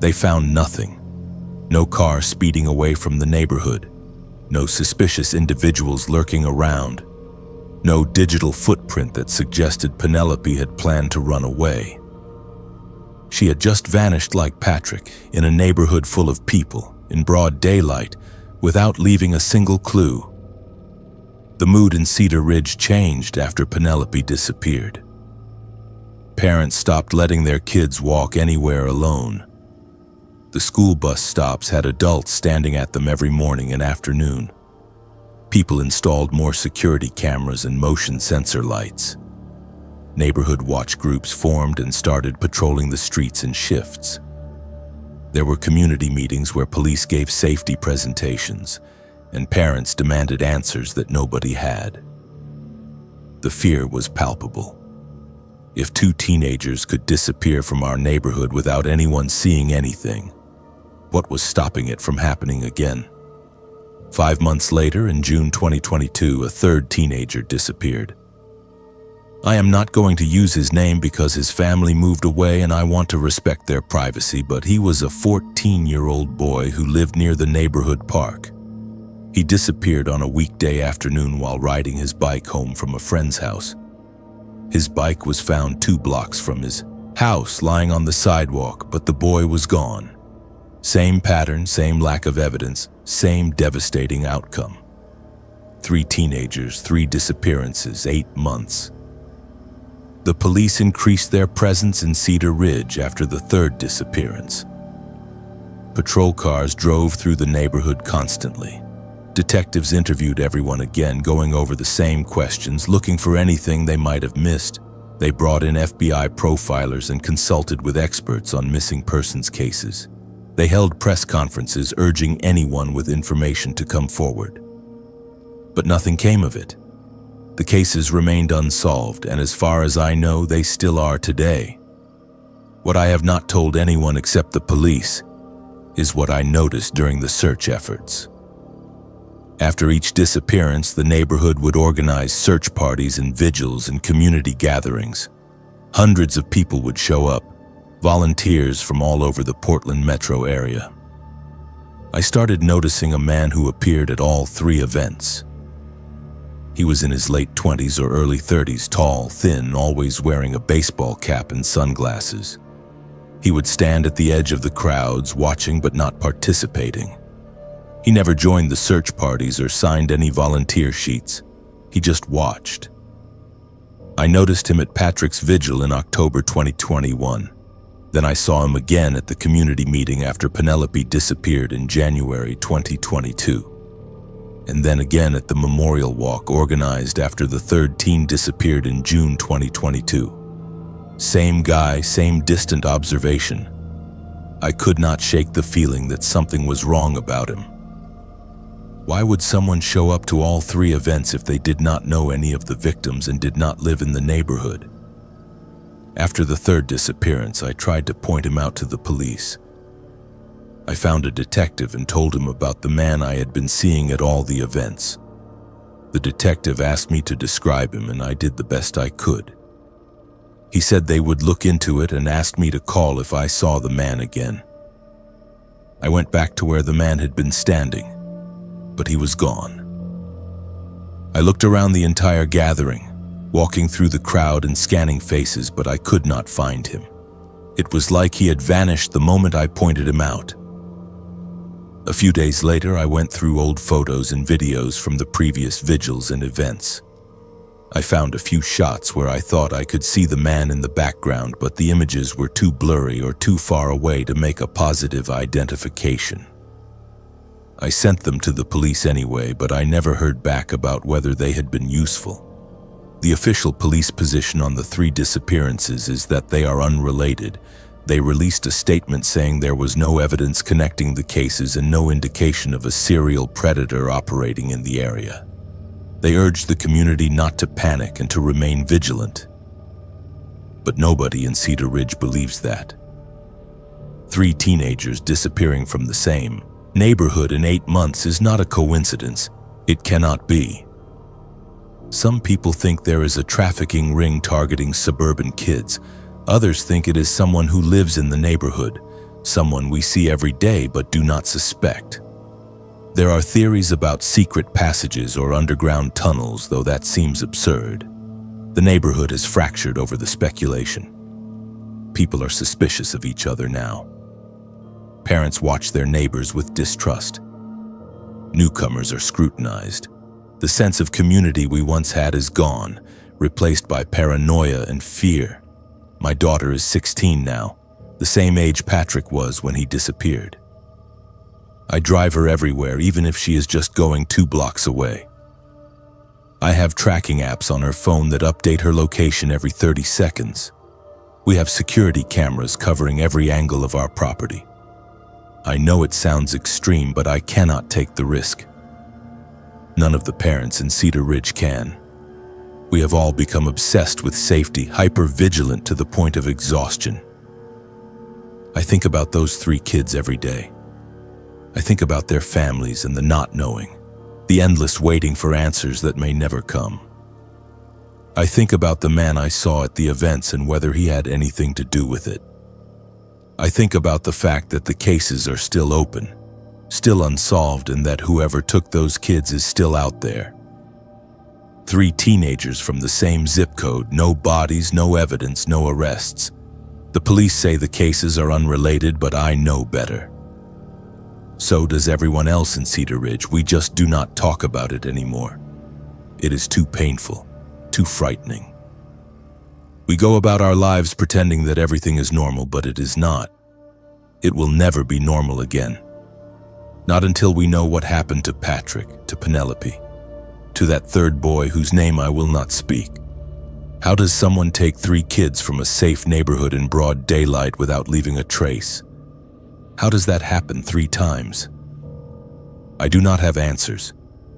They found nothing. No car speeding away from the neighborhood. No suspicious individuals lurking around. No digital footprint that suggested Penelope had planned to run away. She had just vanished like Patrick, in a neighborhood full of people, in broad daylight, without leaving a single clue. The mood in Cedar Ridge changed after Penelope disappeared. Parents stopped letting their kids walk anywhere alone. The school bus stops had adults standing at them every morning and afternoon. People installed more security cameras and motion sensor lights. Neighborhood watch groups formed and started patrolling the streets in shifts. There were community meetings where police gave safety presentations, and parents demanded answers that nobody had. The fear was palpable. If 2 teenagers could disappear from our neighborhood without anyone seeing anything, what was stopping it from happening again? 5 months later, in June 2022, a 3rd teenager disappeared. I am not going to use his name because his family moved away and I want to respect their privacy, but he was a 14-year-old boy who lived near the neighborhood park. He disappeared on a weekday afternoon while riding his bike home from a friend's house. His bike was found 2 blocks from his house, lying on the sidewalk, but the boy was gone. Same pattern, same lack of evidence, same devastating outcome. 3 teenagers, 3 disappearances, 8 months. The police increased their presence in Cedar Ridge after the 3rd disappearance. Patrol cars drove through the neighborhood constantly. Detectives interviewed everyone again, going over the same questions, looking for anything they might have missed. They brought in FBI profilers and consulted with experts on missing persons cases. They held press conferences urging anyone with information to come forward. But nothing came of it. The cases remained unsolved, and as far as I know, they still are today. What I have not told anyone except the police is what I noticed during the search efforts. After each disappearance, the neighborhood would organize search parties and vigils and community gatherings. Hundreds of people would show up, volunteers from all over the Portland metro area. I started noticing a man who appeared at all 3 events. He was in his late 20s or early 30s, tall, thin, always wearing a baseball cap and sunglasses. He would stand at the edge of the crowds, watching but not participating. He never joined the search parties or signed any volunteer sheets. He just watched. I noticed him at Patrick's vigil in October 2021. Then I saw him again at the community meeting after Penelope disappeared in January 2022. And then again at the memorial walk organized after the 3rd teen disappeared in June 2022. Same guy, same distant observation. I could not shake the feeling that something was wrong about him. Why would someone show up to all 3 events if they did not know any of the victims and did not live in the neighborhood? After the 3rd disappearance, I tried to point him out to the police. I found a detective and told him about the man I had been seeing at all the events. The detective asked me to describe him, and I did the best I could. He said they would look into it and asked me to call if I saw the man again. I went back to where the man had been standing, but he was gone. I looked around the entire gathering, walking through the crowd and scanning faces, but I could not find him. It was like he had vanished the moment I pointed him out. A few days later, I went through old photos and videos from the previous vigils and events. I found a few shots where I thought I could see the man in the background, but the images were too blurry or too far away to make a positive identification. I sent them to the police anyway, but I never heard back about whether they had been useful. The official police position on the 3 disappearances is that they are unrelated. They released a statement saying there was no evidence connecting the cases and no indication of a serial predator operating in the area. They urged the community not to panic and to remain vigilant. But nobody in Cedar Ridge believes that. 3 teenagers disappearing from the same neighborhood in 8 months is not a coincidence. It cannot be. Some people think there is a trafficking ring targeting suburban kids. Others think it is someone who lives in the neighborhood, someone we see every day but do not suspect. There are theories about secret passages or underground tunnels, though that seems absurd. The neighborhood is fractured over the speculation. People are suspicious of each other now. Parents watch their neighbors with distrust. Newcomers are scrutinized. The sense of community we once had is gone, replaced by paranoia and fear. My daughter is 16 now, the same age Patrick was when he disappeared. I drive her everywhere, even if she is just going 2 blocks away. I have tracking apps on her phone that update her location every 30 seconds. We have security cameras covering every angle of our property. I know it sounds extreme, but I cannot take the risk. None of the parents in Cedar Ridge can. We have all become obsessed with safety, hyper-vigilant to the point of exhaustion. I think about those 3 kids every day. I think about their families and the not knowing, the endless waiting for answers that may never come. I think about the man I saw at the events and whether he had anything to do with it. I think about the fact that the cases are still open, still unsolved, and that whoever took those kids is still out there. 3 teenagers from the same zip code, no bodies, no evidence, no arrests. The police say the cases are unrelated, but I know better. So does everyone else in Cedar Ridge. We just do not talk about it anymore. It is too painful, too frightening. We go about our lives pretending that everything is normal, but it is not. It will never be normal again. Not until we know what happened to Patrick, to Penelope, to that third boy whose name I will not speak. How does someone take 3 kids from a safe neighborhood in broad daylight without leaving a trace? How does that happen 3 times? I do not have answers,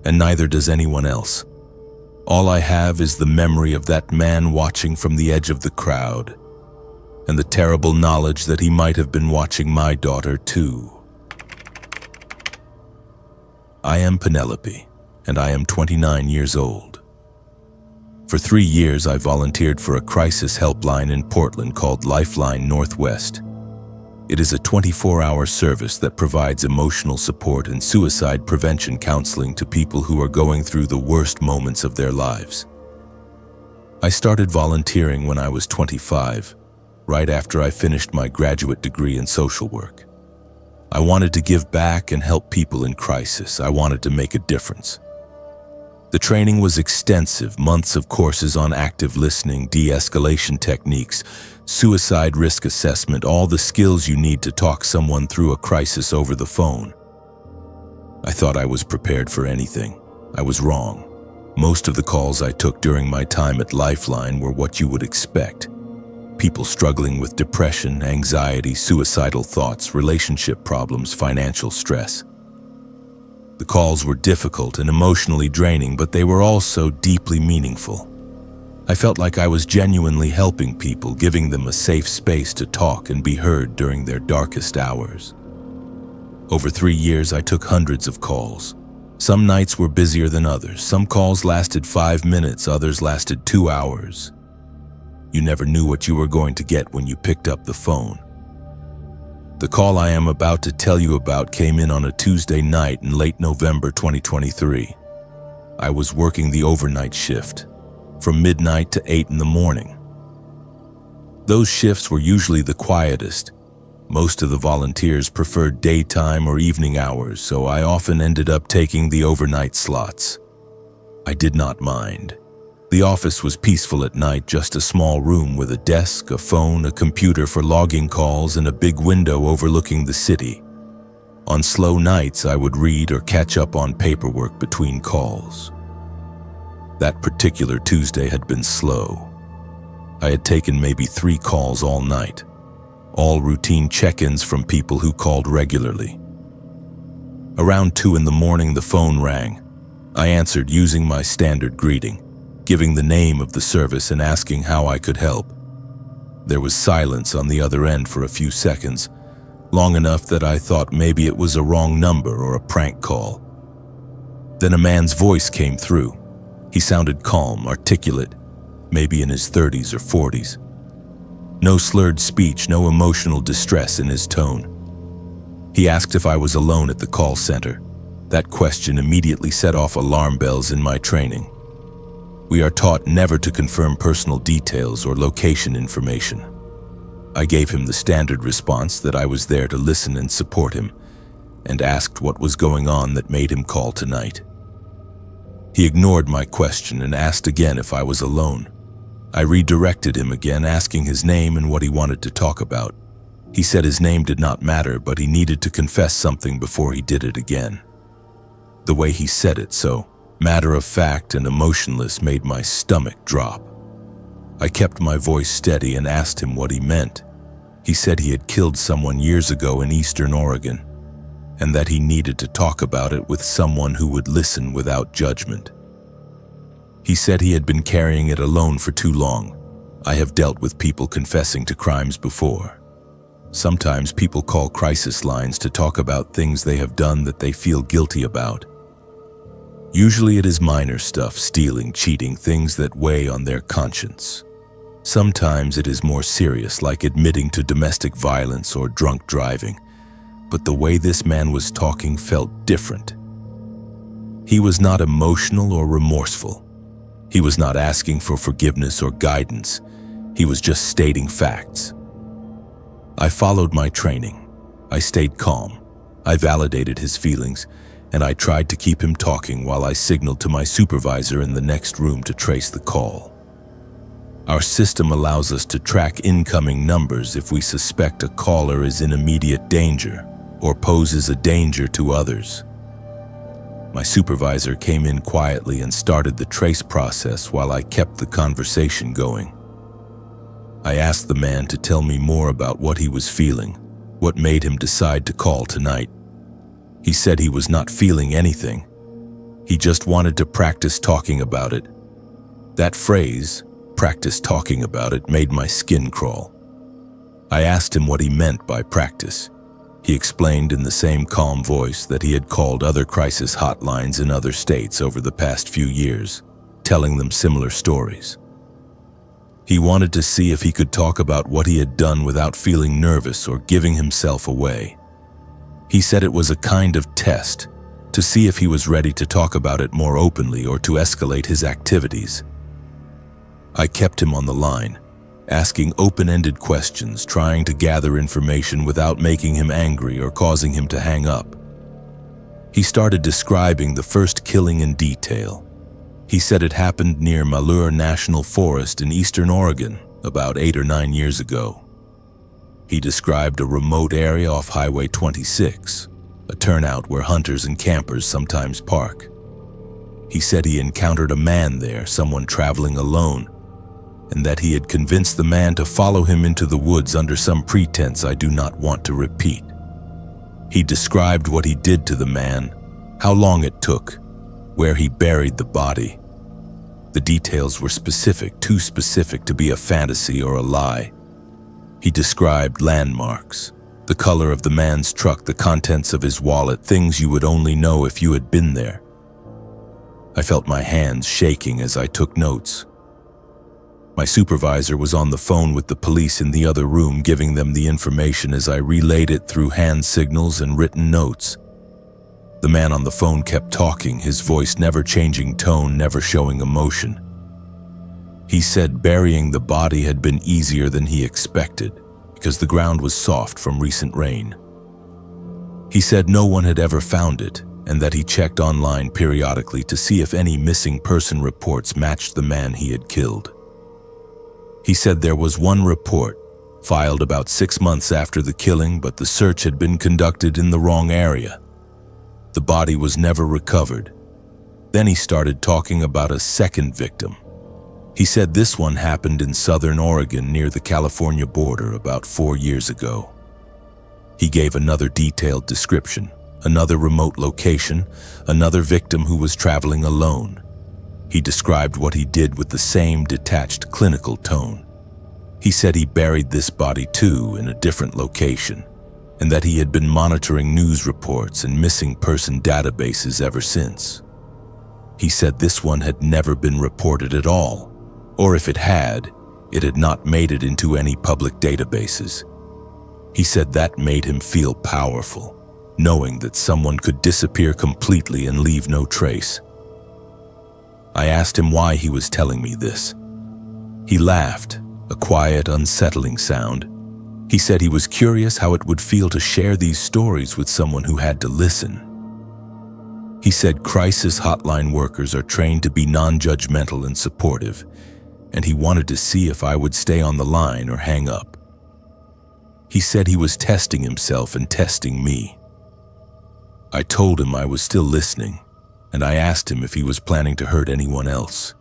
and neither does anyone else. All I have is the memory of that man watching from the edge of the crowd, and the terrible knowledge that he might have been watching my daughter too. I am Penelope, and I am 29 years old. For 3 years, I volunteered for a crisis helpline in Portland called Lifeline Northwest. It is a 24-hour service that provides emotional support and suicide prevention counseling to people who are going through the worst moments of their lives. I started volunteering when I was 25, right after I finished my graduate degree in social work. I wanted to give back and help people in crisis. I wanted to make a difference. The training was extensive, months of courses on active listening, de-escalation techniques, suicide risk assessment, all the skills you need to talk someone through a crisis over the phone. I thought I was prepared for anything. I was wrong. Most of the calls I took during my time at Lifeline were what you would expect. People struggling with depression, anxiety, suicidal thoughts, relationship problems, financial stress. The calls were difficult and emotionally draining, but they were also deeply meaningful. I felt like I was genuinely helping people, giving them a safe space to talk and be heard during their darkest hours. Over 3 years, I took hundreds of calls. Some nights were busier than others. Some calls lasted 5 minutes, others lasted 2 hours. You never knew what you were going to get when you picked up the phone. The call I am about to tell you about came in on a Tuesday night in late November 2023. I was working the overnight shift, from midnight to 8 in the morning. Those shifts were usually the quietest. Most of the volunteers preferred daytime or evening hours, so I often ended up taking the overnight slots. I did not mind. The office was peaceful at night, just a small room with a desk, a phone, a computer for logging calls, and a big window overlooking the city. On slow nights, I would read or catch up on paperwork between calls. That particular Tuesday had been slow. I had taken maybe 3 calls all night, all routine check-ins from people who called regularly. Around 2 in the morning, the phone rang. I answered using my standard greeting, giving the name of the service and asking how I could help. There was silence on the other end for a few seconds, long enough that I thought maybe it was a wrong number or a prank call. Then a man's voice came through. He sounded calm, articulate, maybe in his 30s or 40s. No slurred speech, no emotional distress in his tone. He asked if I was alone at the call center. That question immediately set off alarm bells in my training. We are taught never to confirm personal details or location information. I gave him the standard response that I was there to listen and support him, and asked what was going on that made him call tonight. He ignored my question and asked again if I was alone. I redirected him again, asking his name and what he wanted to talk about. He said his name did not matter, but he needed to confess something before he did it again. The way he said it, so matter-of-fact and emotionless, made my stomach drop. I kept my voice steady and asked him what he meant. He said he had killed someone years ago in Eastern Oregon, and that he needed to talk about it with someone who would listen without judgment. He said he had been carrying it alone for too long. I have dealt with people confessing to crimes before. Sometimes people call crisis lines to talk about things they have done that they feel guilty about. Usually it is minor stuff, stealing, cheating, things that weigh on their conscience. Sometimes it is more serious, like admitting to domestic violence or drunk driving. But the way this man was talking felt different. He was not emotional or remorseful. He was not asking for forgiveness or guidance. He was just stating facts. I followed my training. I stayed calm. I validated his feelings, and I tried to keep him talking while I signaled to my supervisor in the next room to trace the call. Our system allows us to track incoming numbers if we suspect a caller is in immediate danger or poses a danger to others. My supervisor came in quietly and started the trace process while I kept the conversation going. I asked the man to tell me more about what he was feeling, what made him decide to call tonight. He said he was not feeling anything. He just wanted to practice talking about it. That phrase, practice talking about it, made my skin crawl. I asked him what he meant by practice. He explained in the same calm voice that he had called other crisis hotlines in other states over the past few years, telling them similar stories. He wanted to see if he could talk about what he had done without feeling nervous or giving himself away. He said it was a kind of test to see if he was ready to talk about it more openly or to escalate his activities. I kept him on the line, asking open-ended questions, trying to gather information without making him angry or causing him to hang up. He started describing the first killing in detail. He said it happened near Malheur National Forest in eastern Oregon about 8 or 9 years ago. He described a remote area off Highway 26, a turnout where hunters and campers sometimes park. He said he encountered a man there, someone traveling alone, and that he had convinced the man to follow him into the woods under some pretense I do not want to repeat. He described what he did to the man, how long it took, where he buried the body. The details were specific, too specific to be a fantasy or a lie. He described landmarks, the color of the man's truck, the contents of his wallet, things you would only know if you had been there. I felt my hands shaking as I took notes. My supervisor was on the phone with the police in the other room, giving them the information as I relayed it through hand signals and written notes. The man on the phone kept talking, his voice never changing tone, never showing emotion. He said burying the body had been easier than he expected because the ground was soft from recent rain. He said no one had ever found it and that he checked online periodically to see if any missing person reports matched the man he had killed. He said there was one report filed about 6 months after the killing, but the search had been conducted in the wrong area. The body was never recovered. Then he started talking about a second victim. He said this one happened in southern Oregon near the California border about 4 years ago. He gave another detailed description, another remote location, another victim who was traveling alone. He described what he did with the same detached clinical tone. He said he buried this body too in a different location, and that he had been monitoring news reports and missing person databases ever since. He said this one had never been reported at all, or if it had not made it into any public databases. He said that made him feel powerful, knowing that someone could disappear completely and leave no trace. I asked him why he was telling me this. He laughed, a quiet, unsettling sound. He said he was curious how it would feel to share these stories with someone who had to listen. He said crisis hotline workers are trained to be non-judgmental and supportive, and he wanted to see if I would stay on the line or hang up. He said he was testing himself and testing me. I told him I was still listening, and I asked him if he was planning to hurt anyone else.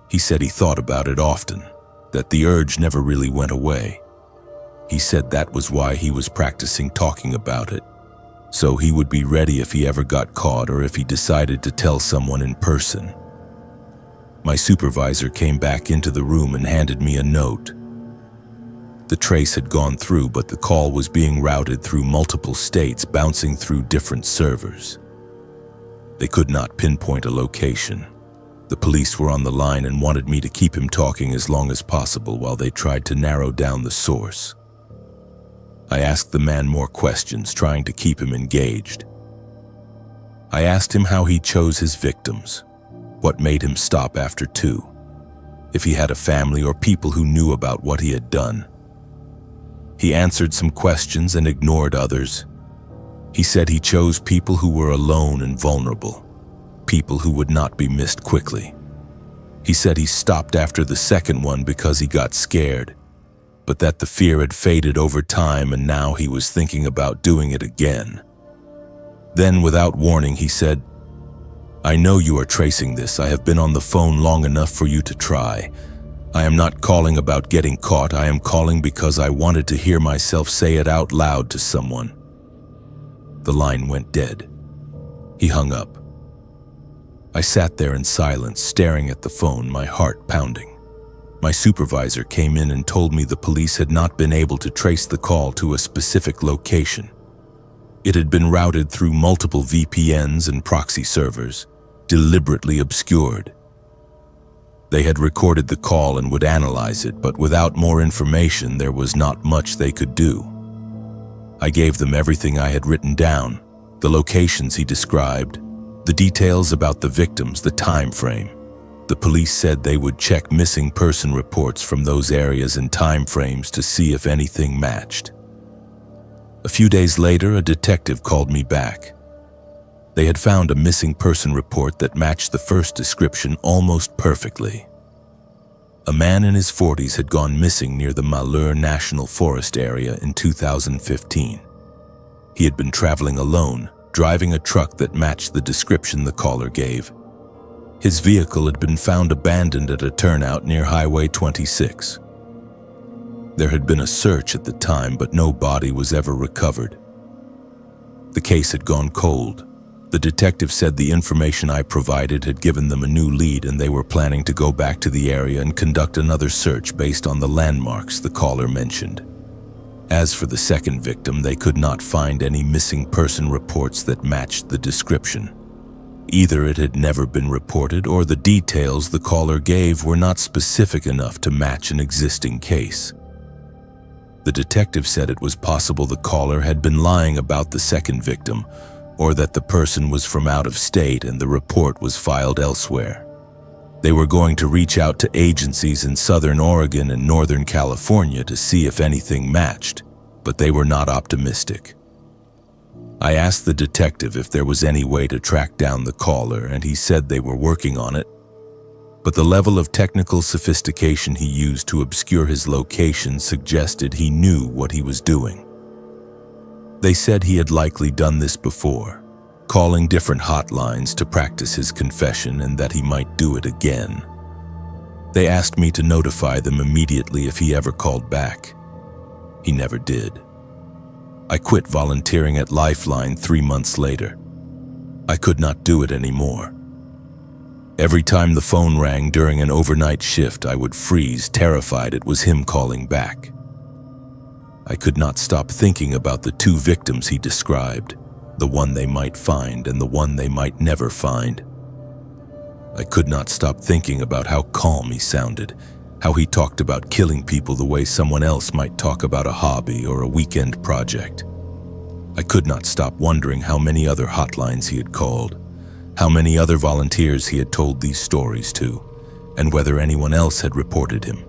He said he thought about it often, that the urge never really went away. He said that was why he was practicing talking about it, so he would be ready if he ever got caught or if he decided to tell someone in person. My supervisor came back into the room and handed me a note. The trace had gone through, but the call was being routed through multiple states, bouncing through different servers. They could not pinpoint a location. The police were on the line and wanted me to keep him talking as long as possible while they tried to narrow down the source. I asked the man more questions, trying to keep him engaged. I asked him how he chose his victims, what made him stop after 2, if he had a family or people who knew about what he had done. He answered some questions and ignored others. He said he chose people who were alone and vulnerable, people who would not be missed quickly. He said he stopped after the second one because he got scared, but that the fear had faded over time and now he was thinking about doing it again. Then, without warning, he said, "I know you are tracing this. I have been on the phone long enough for you to try. I am not calling about getting caught. I am calling because I wanted to hear myself say it out loud to someone." The line went dead. He hung up. I sat there in silence, staring at the phone, my heart pounding. My supervisor came in and told me the police had not been able to trace the call to a specific location. It had been routed through multiple VPNs and proxy servers, deliberately obscured. They had recorded the call and would analyze it, but without more information, there was not much they could do. I gave them everything I had written down, the locations he described, the details about the victims, the time frame. The police said they would check missing person reports from those areas and time frames to see if anything matched. A few days later, a detective called me back. They had found a missing person report that matched the first description almost perfectly. A man in his 40s had gone missing near the Malheur National Forest area in 2015. He had been traveling alone, driving a truck that matched the description the caller gave. His vehicle had been found abandoned at a turnout near Highway 26. There had been a search at the time, but no body was ever recovered. The case had gone cold. The detective said the information I provided had given them a new lead and they were planning to go back to the area and conduct another search based on the landmarks the caller mentioned. As for the second victim, they could not find any missing person reports that matched the description. Either it had never been reported or the details the caller gave were not specific enough to match an existing case. The detective said it was possible the caller had been lying about the second victim, or that the person was from out of state and the report was filed elsewhere. They were going to reach out to agencies in Southern Oregon and Northern California to see if anything matched, but they were not optimistic. I asked the detective if there was any way to track down the caller, and he said they were working on it, but the level of technical sophistication he used to obscure his location suggested he knew what he was doing. They said he had likely done this before, calling different hotlines to practice his confession and that he might do it again. They asked me to notify them immediately if he ever called back. He never did. I quit volunteering at Lifeline 3 months later. I could not do it anymore. Every time the phone rang during an overnight shift, I would freeze, terrified it was him calling back. I could not stop thinking about the two victims he described, the one they might find and the one they might never find. I could not stop thinking about how calm he sounded, how he talked about killing people the way someone else might talk about a hobby or a weekend project. I could not stop wondering how many other hotlines he had called, how many other volunteers he had told these stories to, and whether anyone else had reported him.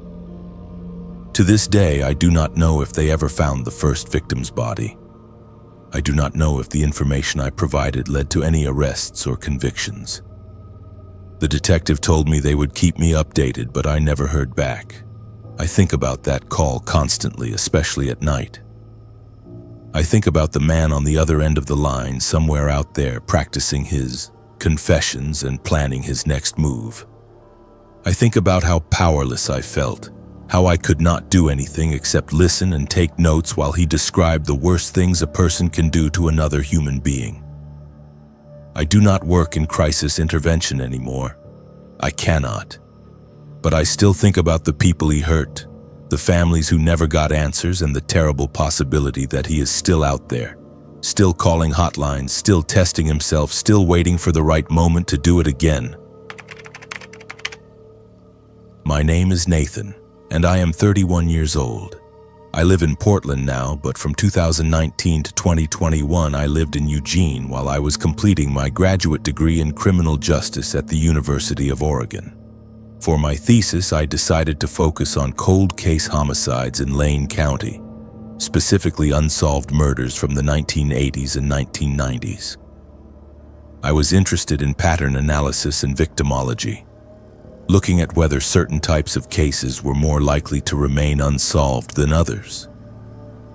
To this day, I do not know if they ever found the first victim's body. I do not know if the information I provided led to any arrests or convictions. The detective told me they would keep me updated, but I never heard back. I think about that call constantly, especially at night. I think about the man on the other end of the line, somewhere out there, practicing his confessions and planning his next move. I think about how powerless I felt, how I could not do anything except listen and take notes while he described the worst things a person can do to another human being. I do not work in crisis intervention anymore. I cannot. But I still think about the people he hurt, the families who never got answers, and the terrible possibility that he is still out there, still calling hotlines, still testing himself, still waiting for the right moment to do it again. My name is Nathan, and I am 31 years old. I live in Portland now, but from 2019 to 2021 I lived in Eugene while I was completing my graduate degree in criminal justice at the University of Oregon. For my thesis, I decided to focus on cold case homicides in Lane County, specifically unsolved murders from the 1980s and 1990s. I was interested in pattern analysis and victimology, looking at whether certain types of cases were more likely to remain unsolved than others.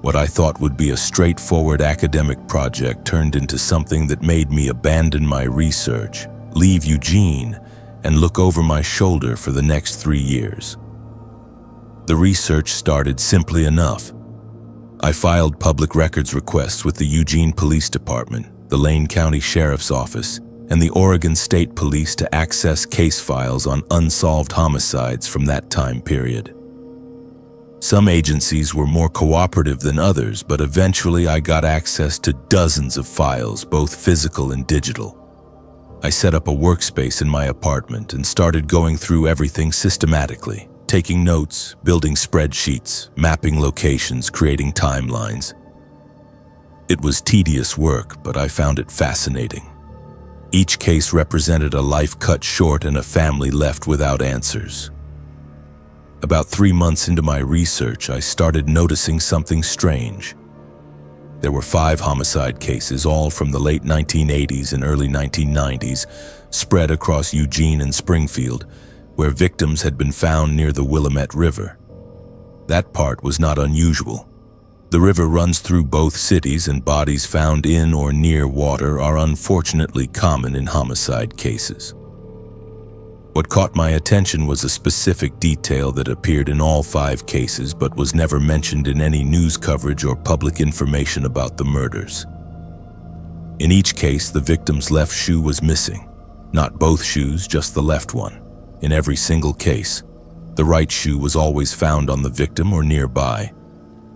What I thought would be a straightforward academic project turned into something that made me abandon my research, leave Eugene, and look over my shoulder for the next 3 years. The research started simply enough. I filed public records requests with the Eugene Police Department, the Lane County Sheriff's Office, and the Oregon State Police to access case files on unsolved homicides from that time period. Some agencies were more cooperative than others, but eventually I got access to dozens of files, both physical and digital. I set up a workspace in my apartment and started going through everything systematically, taking notes, building spreadsheets, mapping locations, creating timelines. It was tedious work, but I found it fascinating. Each case represented a life cut short and a family left without answers. About 3 months into my research, I started noticing something strange. There were 5 homicide cases, all from the late 1980s and early 1990s, spread across Eugene and Springfield, where victims had been found near the Willamette River. That part was not unusual. The river runs through both cities, and bodies found in or near water are unfortunately common in homicide cases. What caught my attention was a specific detail that appeared in all 5 cases but was never mentioned in any news coverage or public information about the murders. In each case, the victim's left shoe was missing. Not both shoes, just the left one. In every single case, the right shoe was always found on the victim or nearby,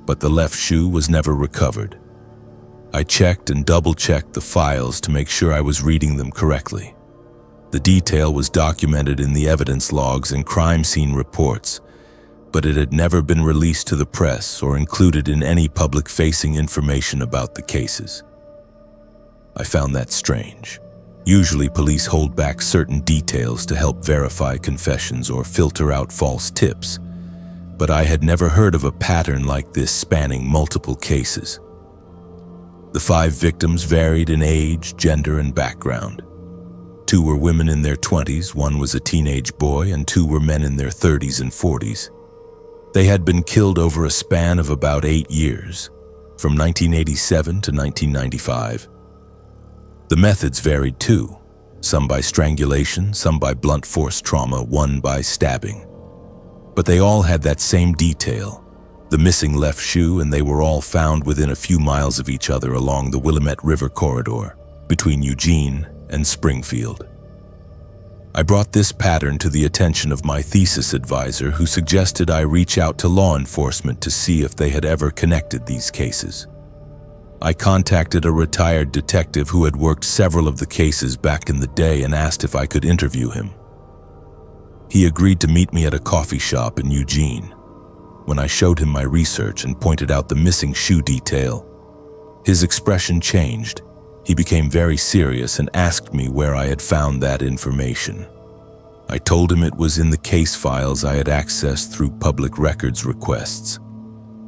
but the left shoe was never recovered. I checked and double-checked the files to make sure I was reading them correctly. The detail was documented in the evidence logs and crime scene reports, but it had never been released to the press or included in any public-facing information about the cases. I found that strange. Usually, police hold back certain details to help verify confessions or filter out false tips, but I had never heard of a pattern like this spanning multiple cases. The 5 victims varied in age, gender, and background. 2 were women in their 20s, 1 was a teenage boy, and 2 were men in their 30s and 40s. They had been killed over a span of about 8 years, from 1987 to 1995. The methods varied too, some by strangulation, some by blunt force trauma, 1 by stabbing. But they all had that same detail, the missing left shoe, and they were all found within a few miles of each other along the Willamette River corridor, between Eugene and Springfield. I brought this pattern to the attention of my thesis advisor, who suggested I reach out to law enforcement to see if they had ever connected these cases. I contacted a retired detective who had worked several of the cases back in the day and asked if I could interview him. He agreed to meet me at a coffee shop in Eugene. When I showed him my research and pointed out the missing shoe detail, his expression changed. He became very serious and asked me where I had found that information. I told him it was in the case files I had accessed through public records requests.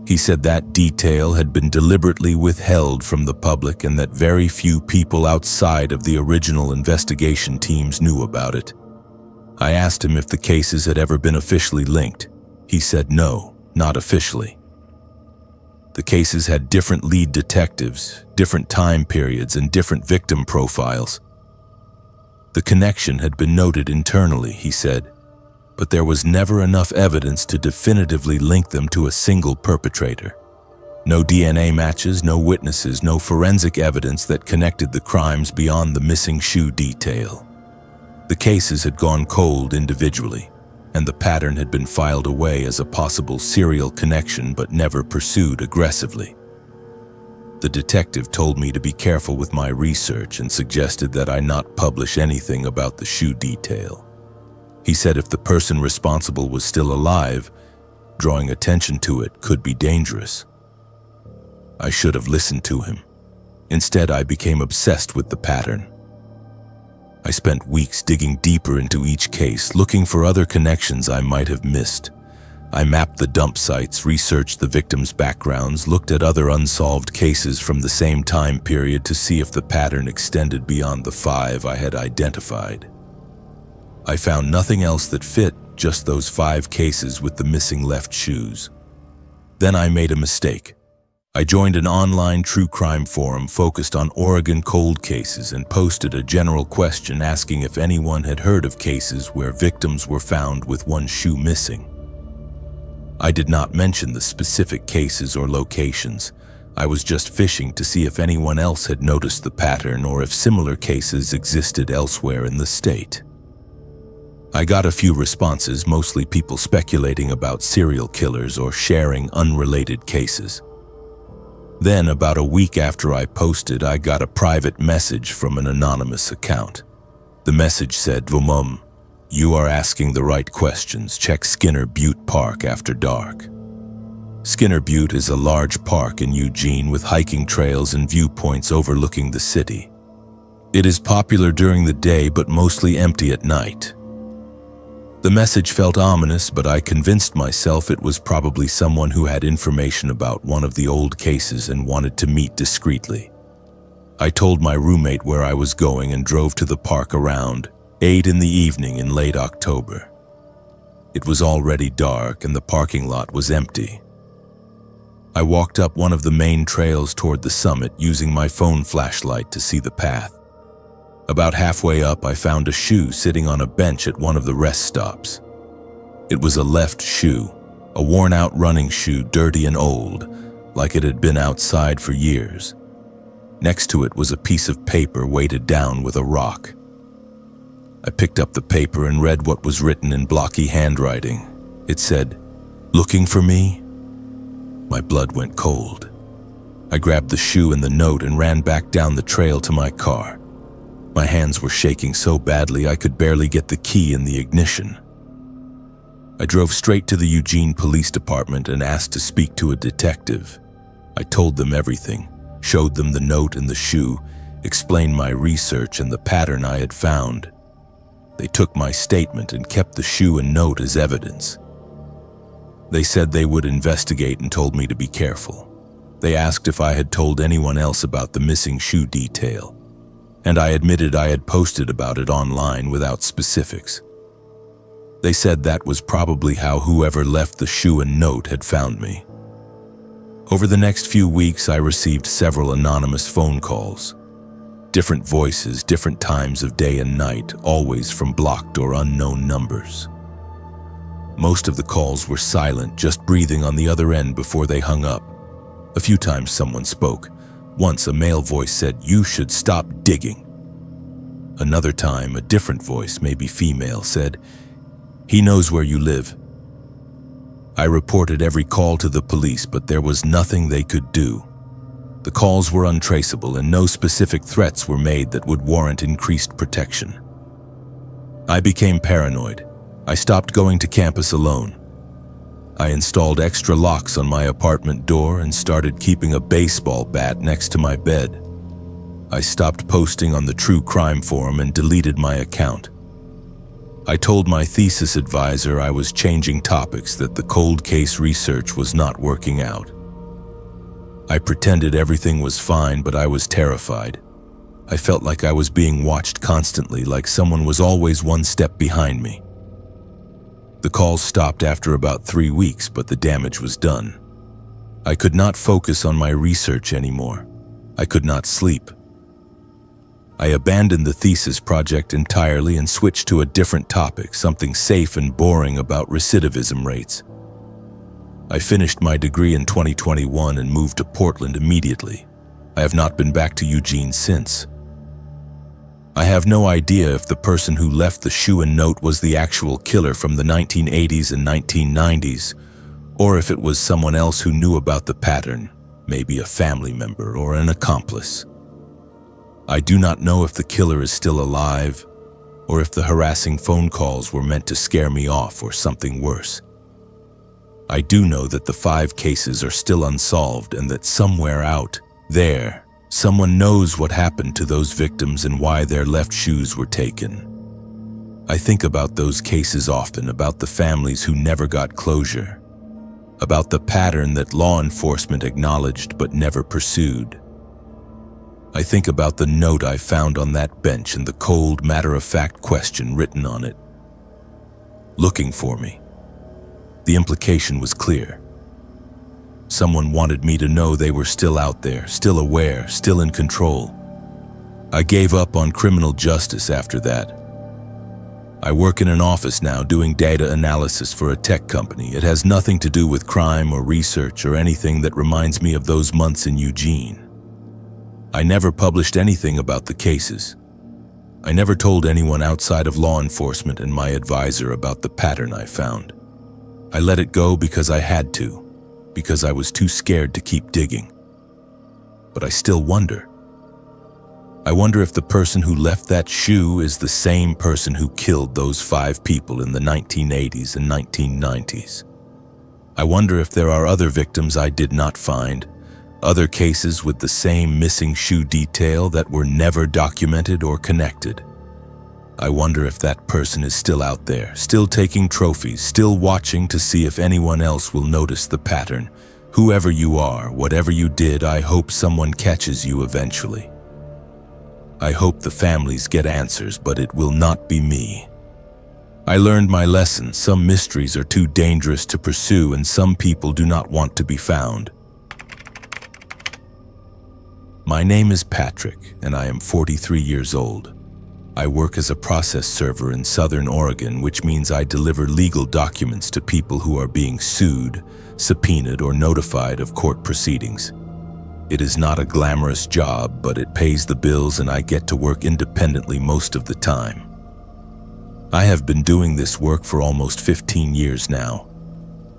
He said that detail had been deliberately withheld from the public and that very few people outside of the original investigation teams knew about it. I asked him if the cases had ever been officially linked. He said no, not officially. The cases had different lead detectives, different time periods, and different victim profiles. The connection had been noted internally, he said, but there was never enough evidence to definitively link them to a single perpetrator. No DNA matches, no witnesses, no forensic evidence that connected the crimes beyond the missing shoe detail. The cases had gone cold individually, and the pattern had been filed away as a possible serial connection but never pursued aggressively. The detective told me to be careful with my research and suggested that I not publish anything about the shoe detail. He said if the person responsible was still alive, drawing attention to it could be dangerous. I should have listened to him. Instead, I became obsessed with the pattern. I spent weeks digging deeper into each case, looking for other connections I might have missed. I mapped the dump sites, researched the victims' backgrounds, looked at other unsolved cases from the same time period to see if the pattern extended beyond the 5 I had identified. I found nothing else that fit, just those 5 cases with the missing left shoes. Then I made a mistake. I joined an online true crime forum focused on Oregon cold cases and posted a general question asking if anyone had heard of cases where victims were found with one shoe missing. I did not mention the specific cases or locations. I was just fishing to see if anyone else had noticed the pattern or if similar cases existed elsewhere in the state. I got a few responses, mostly people speculating about serial killers or sharing unrelated cases. Then, about a week after I posted, I got a private message from an anonymous account. The message said, "Vumum, you are asking the right questions. Check Skinner Butte Park after dark." Skinner Butte is a large park in Eugene with hiking trails and viewpoints overlooking the city. It is popular during the day but mostly empty at night. The message felt ominous, but I convinced myself it was probably someone who had information about one of the old cases and wanted to meet discreetly. I told my roommate where I was going and drove to the park around 8 in the evening in late October. It was already dark and the parking lot was empty. I walked up one of the main trails toward the summit using my phone flashlight to see the path. About halfway up, I found a shoe sitting on a bench at one of the rest stops. It was a left shoe, a worn-out running shoe, dirty and old, like it had been outside for years. Next to it was a piece of paper weighted down with a rock. I picked up the paper and read what was written in blocky handwriting. It said, "Looking for me?" My blood went cold. I grabbed the shoe and the note and ran back down the trail to my car. My hands were shaking so badly I could barely get the key in the ignition. I drove straight to the Eugene Police Department and asked to speak to a detective. I told them everything, showed them the note and the shoe, explained my research and the pattern I had found. They took my statement and kept the shoe and note as evidence. They said they would investigate and told me to be careful. They asked if I had told anyone else about the missing shoe detail, and I admitted I had posted about it online without specifics. They said that was probably how whoever left the shoe and note had found me. Over the next few weeks, I received several anonymous phone calls. Different voices, different times of day and night, always from blocked or unknown numbers. Most of the calls were silent, just breathing on the other end before they hung up. A few times someone spoke. Once a male voice said, "You should stop digging." Another time, a different voice, maybe female, said, "He knows where you live." I reported every call to the police, but there was nothing they could do. The calls were untraceable and no specific threats were made that would warrant increased protection. I became paranoid. I stopped going to campus alone. I installed extra locks on my apartment door and started keeping a baseball bat next to my bed. I stopped posting on the True Crime Forum and deleted my account. I told my thesis advisor I was changing topics, that the cold case research was not working out. I pretended everything was fine, but I was terrified. I felt like I was being watched constantly, like someone was always one step behind me. The calls stopped after about 3 weeks, but the damage was done. I could not focus on my research anymore. I could not sleep. I abandoned the thesis project entirely and switched to a different topic, something safe and boring about recidivism rates. I finished my degree in 2021 and moved to Portland immediately. I have not been back to Eugene since. I have no idea if the person who left the shoe and note was the actual killer from the 1980s and 1990s, or if it was someone else who knew about the pattern, maybe a family member or an accomplice. I do not know if the killer is still alive, or if the harassing phone calls were meant to scare me off or something worse. I do know that the 5 cases are still unsolved and that somewhere out there, someone knows what happened to those victims and why their left shoes were taken. I think about those cases often, about the families who never got closure, about the pattern that law enforcement acknowledged but never pursued. I think about the note I found on that bench and the cold, matter-of-fact question written on it. Looking for me. The implication was clear. Someone wanted me to know they were still out there, still aware, still in control. I gave up on criminal justice after that. I work in an office now doing data analysis for a tech company. It has nothing to do with crime or research or anything that reminds me of those months in Eugene. I never published anything about the cases. I never told anyone outside of law enforcement and my advisor about the pattern I found. I let it go because I had to, because I was too scared to keep digging. But I still wonder. I wonder if the person who left that shoe is the same person who killed those 5 people in the 1980s and 1990s. I wonder if there are other victims I did not find, other cases with the same missing shoe detail that were never documented or connected. I wonder if that person is still out there, still taking trophies, still watching to see if anyone else will notice the pattern. Whoever you are, whatever you did, I hope someone catches you eventually. I hope the families get answers, but it will not be me. I learned my lesson. Some mysteries are too dangerous to pursue, and some people do not want to be found. My name is Patrick, and I am 43 years old. I work as a process server in Southern Oregon, which means I deliver legal documents to people who are being sued, subpoenaed, or notified of court proceedings. It is not a glamorous job, but it pays the bills and I get to work independently most of the time. I have been doing this work for almost 15 years now,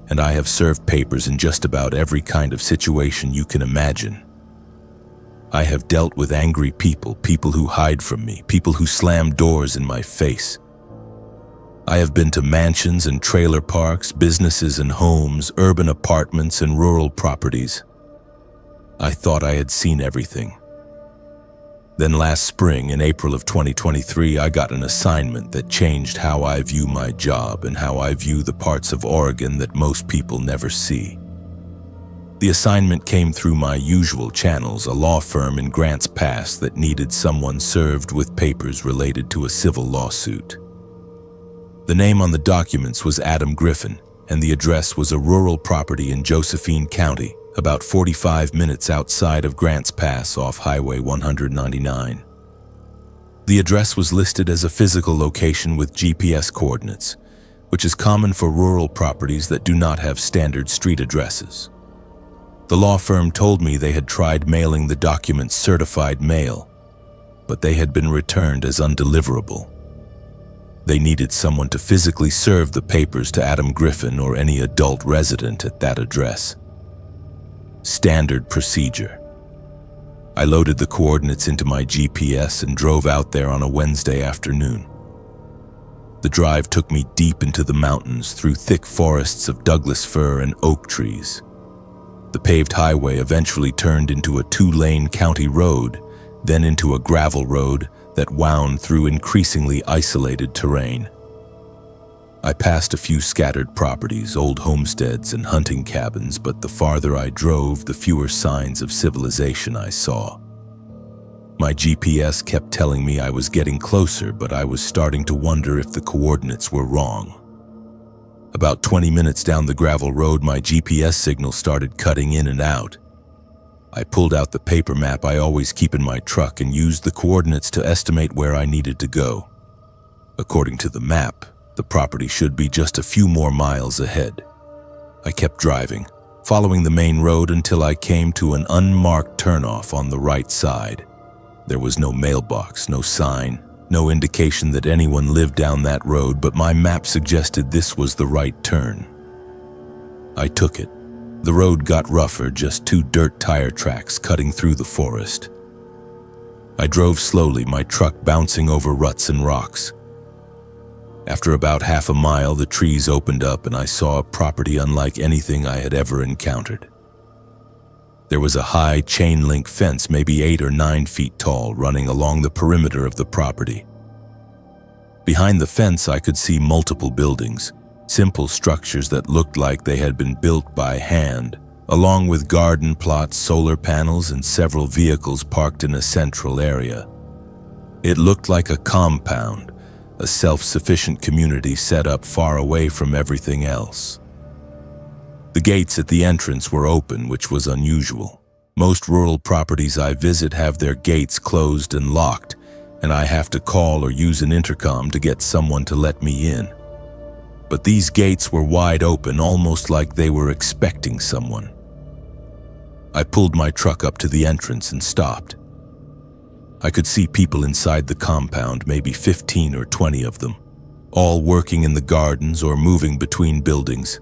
and I have served papers in just about every kind of situation you can imagine. I have dealt with angry people, people who hide from me, people who slam doors in my face. I have been to mansions and trailer parks, businesses and homes, urban apartments and rural properties. I thought I had seen everything. Then last spring, in April of 2023, I got an assignment that changed how I view my job and how I view the parts of Oregon that most people never see. The assignment came through my usual channels, a law firm in Grants Pass that needed someone served with papers related to a civil lawsuit. The name on the documents was Adam Griffin, and the address was a rural property in Josephine County, about 45 minutes outside of Grants Pass off Highway 199. The address was listed as a physical location with GPS coordinates, which is common for rural properties that do not have standard street addresses. The law firm told me they had tried mailing the documents certified mail, but they had been returned as undeliverable. They needed someone to physically serve the papers to Adam Griffin or any adult resident at that address. Standard procedure. I loaded the coordinates into my GPS and drove out there on a Wednesday afternoon. The drive took me deep into the mountains through thick forests of Douglas fir and oak trees. The paved highway eventually turned into a 2-lane county road, then into a gravel road that wound through increasingly isolated terrain. I passed a few scattered properties, old homesteads and hunting cabins, but the farther I drove, the fewer signs of civilization I saw. My GPS kept telling me I was getting closer, but I was starting to wonder if the coordinates were wrong. About 20 minutes down the gravel road, my GPS signal started cutting in and out. I pulled out the paper map I always keep in my truck and used the coordinates to estimate where I needed to go. According to the map, the property should be just a few more miles ahead. I kept driving, following the main road until I came to an unmarked turnoff on the right side. There was no mailbox, no sign, no indication that anyone lived down that road, but my map suggested this was the right turn. I took it. The road got rougher, just 2 dirt tire tracks cutting through the forest. I drove slowly, my truck bouncing over ruts and rocks. After about half a mile, the trees opened up and I saw a property unlike anything I had ever encountered. There was a high chain-link fence, maybe 8 or 9 feet tall, running along the perimeter of the property. Behind the fence, I could see multiple buildings, simple structures that looked like they had been built by hand, along with garden plots, solar panels, and several vehicles parked in a central area. It looked like a compound, a self-sufficient community set up far away from everything else. The gates at the entrance were open, which was unusual. Most rural properties I visit have their gates closed and locked, and I have to call or use an intercom to get someone to let me in. But these gates were wide open, almost like they were expecting someone. I pulled my truck up to the entrance and stopped. I could see people inside the compound, maybe 15 or 20 of them, all working in the gardens or moving between buildings.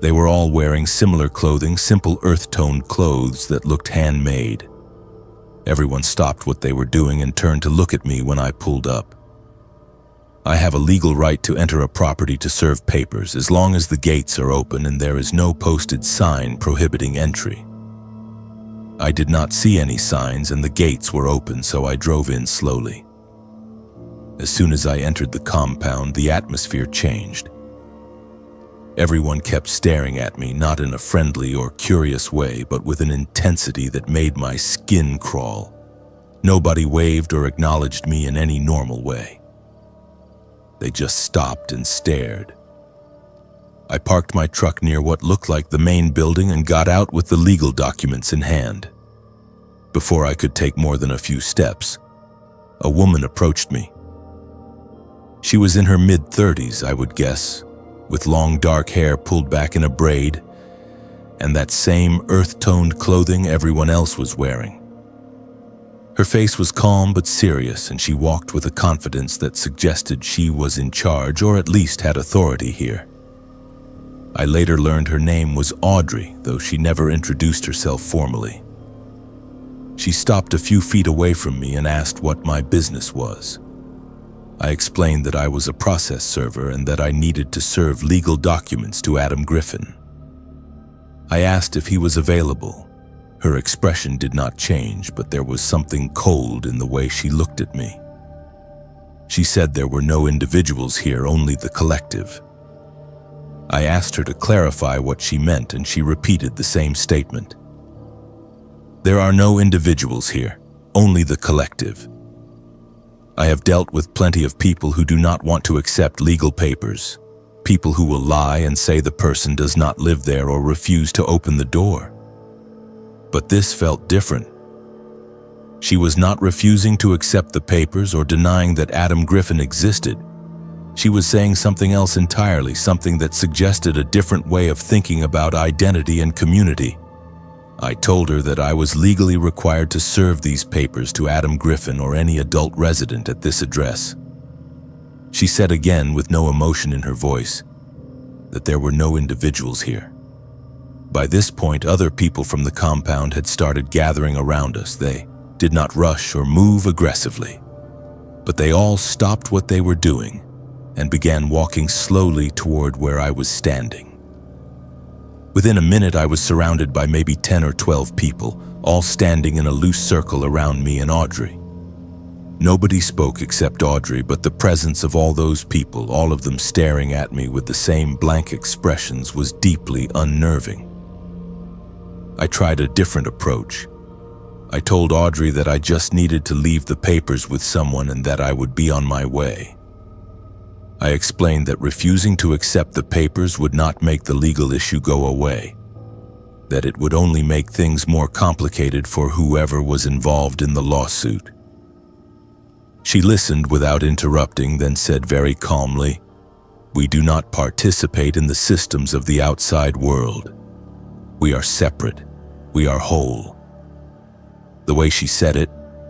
They were all wearing similar clothing, simple earth-toned clothes that looked handmade. Everyone stopped what they were doing and turned to look at me when I pulled up. I have a legal right to enter a property to serve papers as long as the gates are open and there is no posted sign prohibiting entry. I did not see any signs and the gates were open, so I drove in slowly. As soon as I entered the compound, the atmosphere changed. Everyone kept staring at me, not in a friendly or curious way, but with an intensity that made my skin crawl. Nobody waved or acknowledged me in any normal way. They just stopped and stared. I parked my truck near what looked like the main building and got out with the legal documents in hand. Before I could take more than a few steps, a woman approached me. She was in her mid-30s, I would guess, with long dark hair pulled back in a braid, and that same earth-toned clothing everyone else was wearing. Her face was calm but serious, and she walked with a confidence that suggested she was in charge or at least had authority here. I later learned her name was Audrey, though she never introduced herself formally. She stopped a few feet away from me and asked what my business was. I explained that I was a process server and that I needed to serve legal documents to Adam Griffin. I asked if he was available. Her expression did not change, but there was something cold in the way she looked at me. She said there were no individuals here, only the collective. I asked her to clarify what she meant, and she repeated the same statement. There are no individuals here, only the collective. I have dealt with plenty of people who do not want to accept legal papers, people who will lie and say the person does not live there or refuse to open the door. But this felt different. She was not refusing to accept the papers or denying that Adam Griffin existed. She was saying something else entirely, something that suggested a different way of thinking about identity and community. I told her that I was legally required to serve these papers to Adam Griffin or any adult resident at this address. She said again, with no emotion in her voice, that there were no individuals here. By this point, other people from the compound had started gathering around us. They did not rush or move aggressively, but they all stopped what they were doing and began walking slowly toward where I was standing. Within a minute, I was surrounded by maybe 10 or 12 people, all standing in a loose circle around me and Audrey. Nobody spoke except Audrey, but the presence of all those people, all of them staring at me with the same blank expressions, was deeply unnerving. I tried a different approach. I told Audrey that I just needed to leave the papers with someone and that I would be on my way. I explained that refusing to accept the papers would not make the legal issue go away, that it would only make things more complicated for whoever was involved in the lawsuit. She listened without interrupting, then said very calmly, "We do not participate in the systems of the outside world. We are separate. We are whole." The way she said it,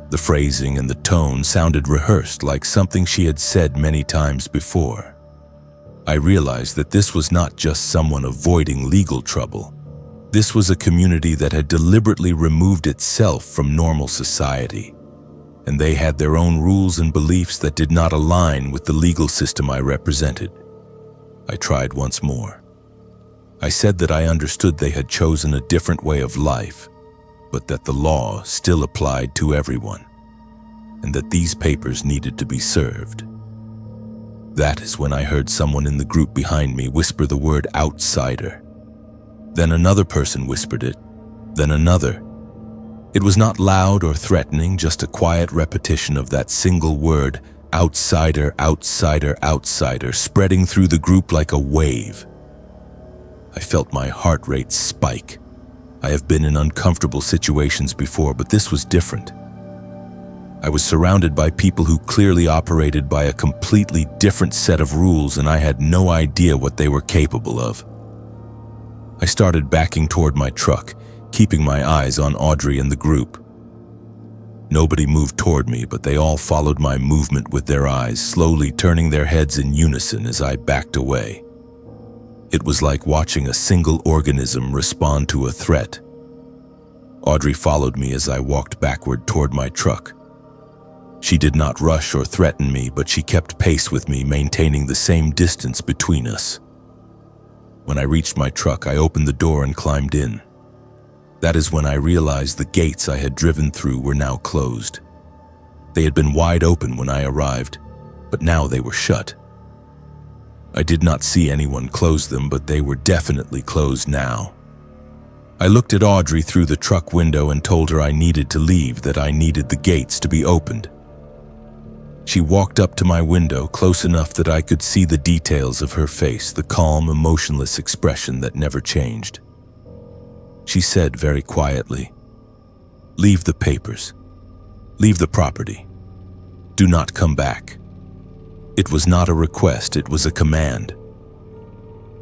the phrasing and the tone sounded rehearsed, like something she had said many times before. I realized that this was not just someone avoiding legal trouble. This was a community that had deliberately removed itself from normal society, and they had their own rules and beliefs that did not align with the legal system I represented. I tried once more. I said that I understood they had chosen a different way of life, but that the law still applied to everyone, and that these papers needed to be served. That is when I heard someone in the group behind me whisper the word outsider. Then another person whispered it, then another. It was not loud or threatening, just a quiet repetition of that single word, outsider, outsider, outsider, spreading through the group like a wave. I felt my heart rate spike. I have been in uncomfortable situations before, but this was different. I was surrounded by people who clearly operated by a completely different set of rules, and I had no idea what they were capable of. I started backing toward my truck, keeping my eyes on Audrey and the group. Nobody moved toward me, but they all followed my movement with their eyes, slowly turning their heads in unison as I backed away. It was like watching a single organism respond to a threat. Audrey followed me as I walked backward toward my truck. She did not rush or threaten me, but she kept pace with me, maintaining the same distance between us. When I reached my truck, I opened the door and climbed in. That is when I realized the gates I had driven through were now closed. They had been wide open when I arrived, but now they were shut. I did not see anyone close them, but they were definitely closed now. I looked at Audrey through the truck window and told her I needed to leave, that I needed the gates to be opened. She walked up to my window close enough that I could see the details of her face, the calm, emotionless expression that never changed. She said very quietly, "Leave the papers. Leave the property. Do not come back." It was not a request, it was a command.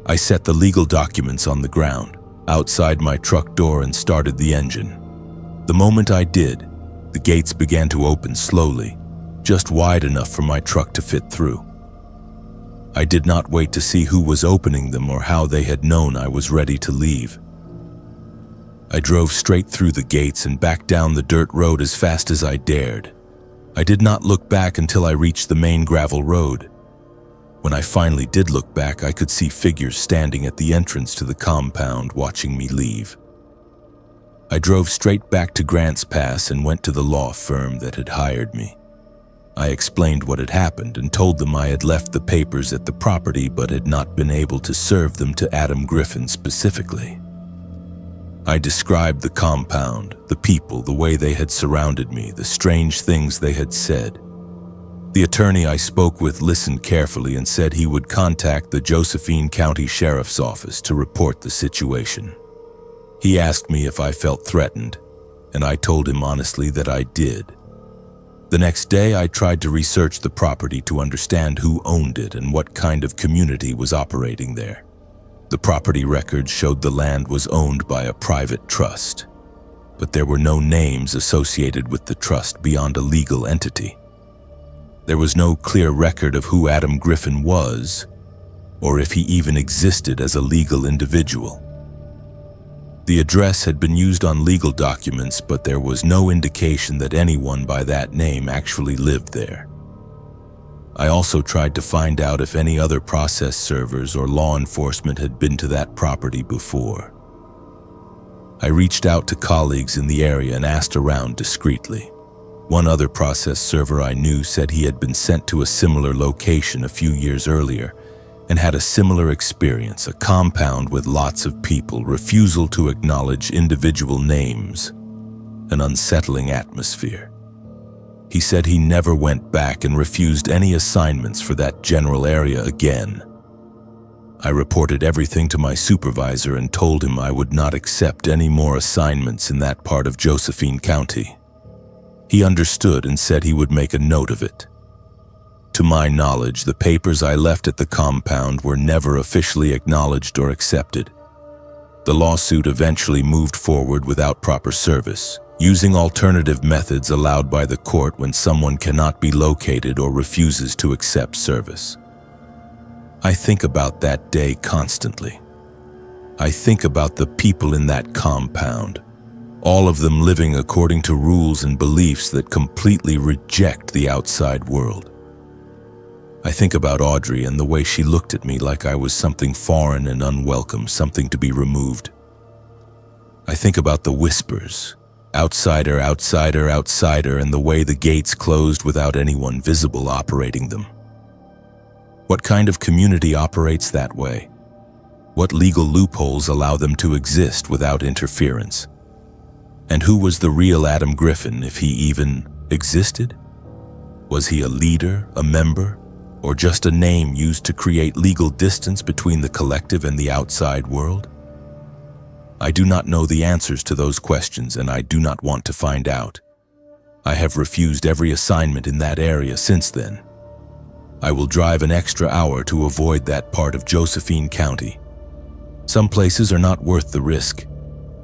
I set the legal documents on the ground, outside my truck door, and started the engine. The moment I did, the gates began to open slowly, just wide enough for my truck to fit through. I did not wait to see who was opening them or how they had known I was ready to leave. I drove straight through the gates and back down the dirt road as fast as I dared. I did not look back until I reached the main gravel road. When I finally did look back, I could see figures standing at the entrance to the compound watching me leave. I drove straight back to Grants Pass and went to the law firm that had hired me. I explained what had happened and told them I had left the papers at the property but had not been able to serve them to Adam Griffin specifically. I described the compound, the people, the way they had surrounded me, the strange things they had said. The attorney I spoke with listened carefully and said he would contact the Josephine County Sheriff's Office to report the situation. He asked me if I felt threatened, and I told him honestly that I did. The next day, I tried to research the property to understand who owned it and what kind of community was operating there. The property records showed the land was owned by a private trust, but there were no names associated with the trust beyond a legal entity. There was no clear record of who Adam Griffin was, or if he even existed as a legal individual. The address had been used on legal documents, but there was no indication that anyone by that name actually lived there. I also tried to find out if any other process servers or law enforcement had been to that property before. I reached out to colleagues in the area and asked around discreetly. One other process server I knew said he had been sent to a similar location a few years earlier and had a similar experience, a compound with lots of people, refusal to acknowledge individual names, an unsettling atmosphere. He said he never went back and refused any assignments for that general area again. I reported everything to my supervisor and told him I would not accept any more assignments in that part of Josephine County. He understood and said he would make a note of it. To my knowledge, the papers I left at the compound were never officially acknowledged or accepted. The lawsuit eventually moved forward without proper service, using alternative methods allowed by the court when someone cannot be located or refuses to accept service. I think about that day constantly. I think about the people in that compound, all of them living according to rules and beliefs that completely reject the outside world. I think about Audrey and the way she looked at me like I was something foreign and unwelcome, something to be removed. I think about the whispers, outsider, outsider, outsider, and the way the gates closed without anyone visible operating them. What kind of community operates that way? What legal loopholes allow them to exist without interference? And who was the real Adam Griffin, if he even existed? Was he a leader, a member, or just a name used to create legal distance between the collective and the outside world? I do not know the answers to those questions, and I do not want to find out. I have refused every assignment in that area since then. I will drive an extra hour to avoid that part of Josephine County. Some places are not worth the risk,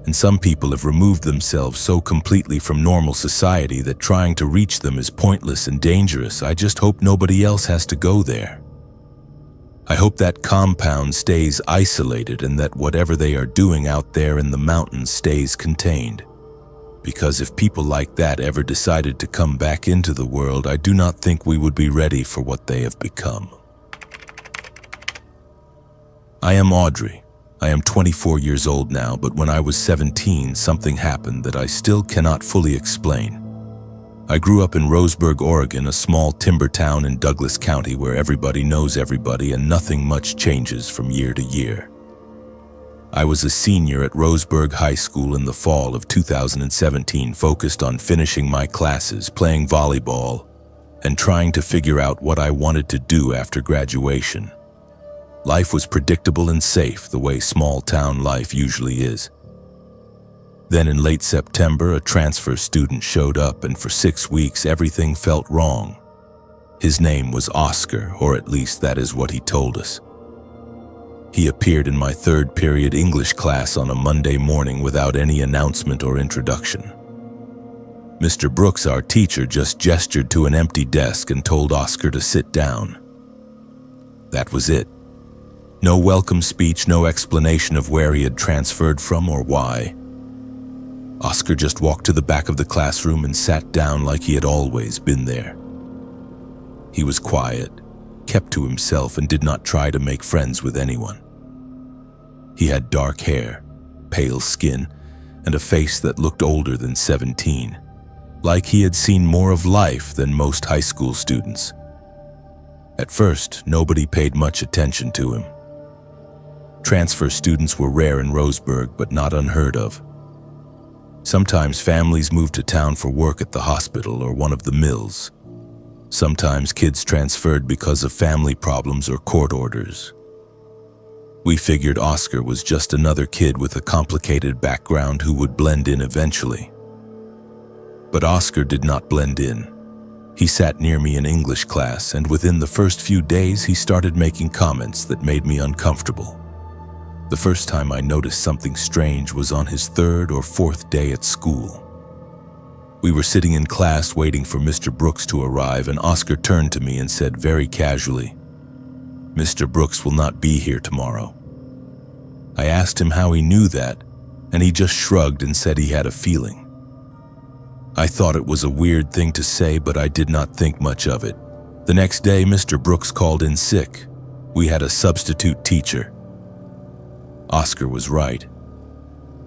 and some people have removed themselves so completely from normal society that trying to reach them is pointless and dangerous. I just hope nobody else has to go there. I hope that compound stays isolated and that whatever they are doing out there in the mountains stays contained. Because if people like that ever decided to come back into the world, I do not think we would be ready for what they have become. I am Audrey. I am 24 years old now, but when I was 17, something happened that I still cannot fully explain. I grew up in Roseburg, Oregon, a small timber town in Douglas County where everybody knows everybody and nothing much changes from year to year. I was a senior at Roseburg High School in the fall of 2017, focused on finishing my classes, playing volleyball, and trying to figure out what I wanted to do after graduation. Life was predictable and safe, the way small-town life usually is. Then in late September, a transfer student showed up, and for 6 weeks everything felt wrong. His name was Oscar, or at least that is what he told us. He appeared in my third period English class on a Monday morning without any announcement or introduction. Mr. Brooks, our teacher, just gestured to an empty desk and told Oscar to sit down. That was it. No welcome speech, no explanation of where he had transferred from or why. Oscar just walked to the back of the classroom and sat down like he had always been there. He was quiet, kept to himself, and did not try to make friends with anyone. He had dark hair, pale skin, and a face that looked older than 17, like he had seen more of life than most high school students. At first, nobody paid much attention to him. Transfer students were rare in Roseburg, but not unheard of. Sometimes families moved to town for work at the hospital or one of the mills. Sometimes kids transferred because of family problems or court orders. We figured Oscar was just another kid with a complicated background who would blend in eventually. But Oscar did not blend in. He sat near me in English class, and within the first few days he started making comments that made me uncomfortable. The first time I noticed something strange was on his third or fourth day at school. We were sitting in class waiting for Mr. Brooks to arrive, and Oscar turned to me and said very casually, "Mr. Brooks will not be here tomorrow." I asked him how he knew that, and he just shrugged and said he had a feeling. I thought it was a weird thing to say, but I did not think much of it. The next day, Mr. Brooks called in sick. We had a substitute teacher. Oscar was right.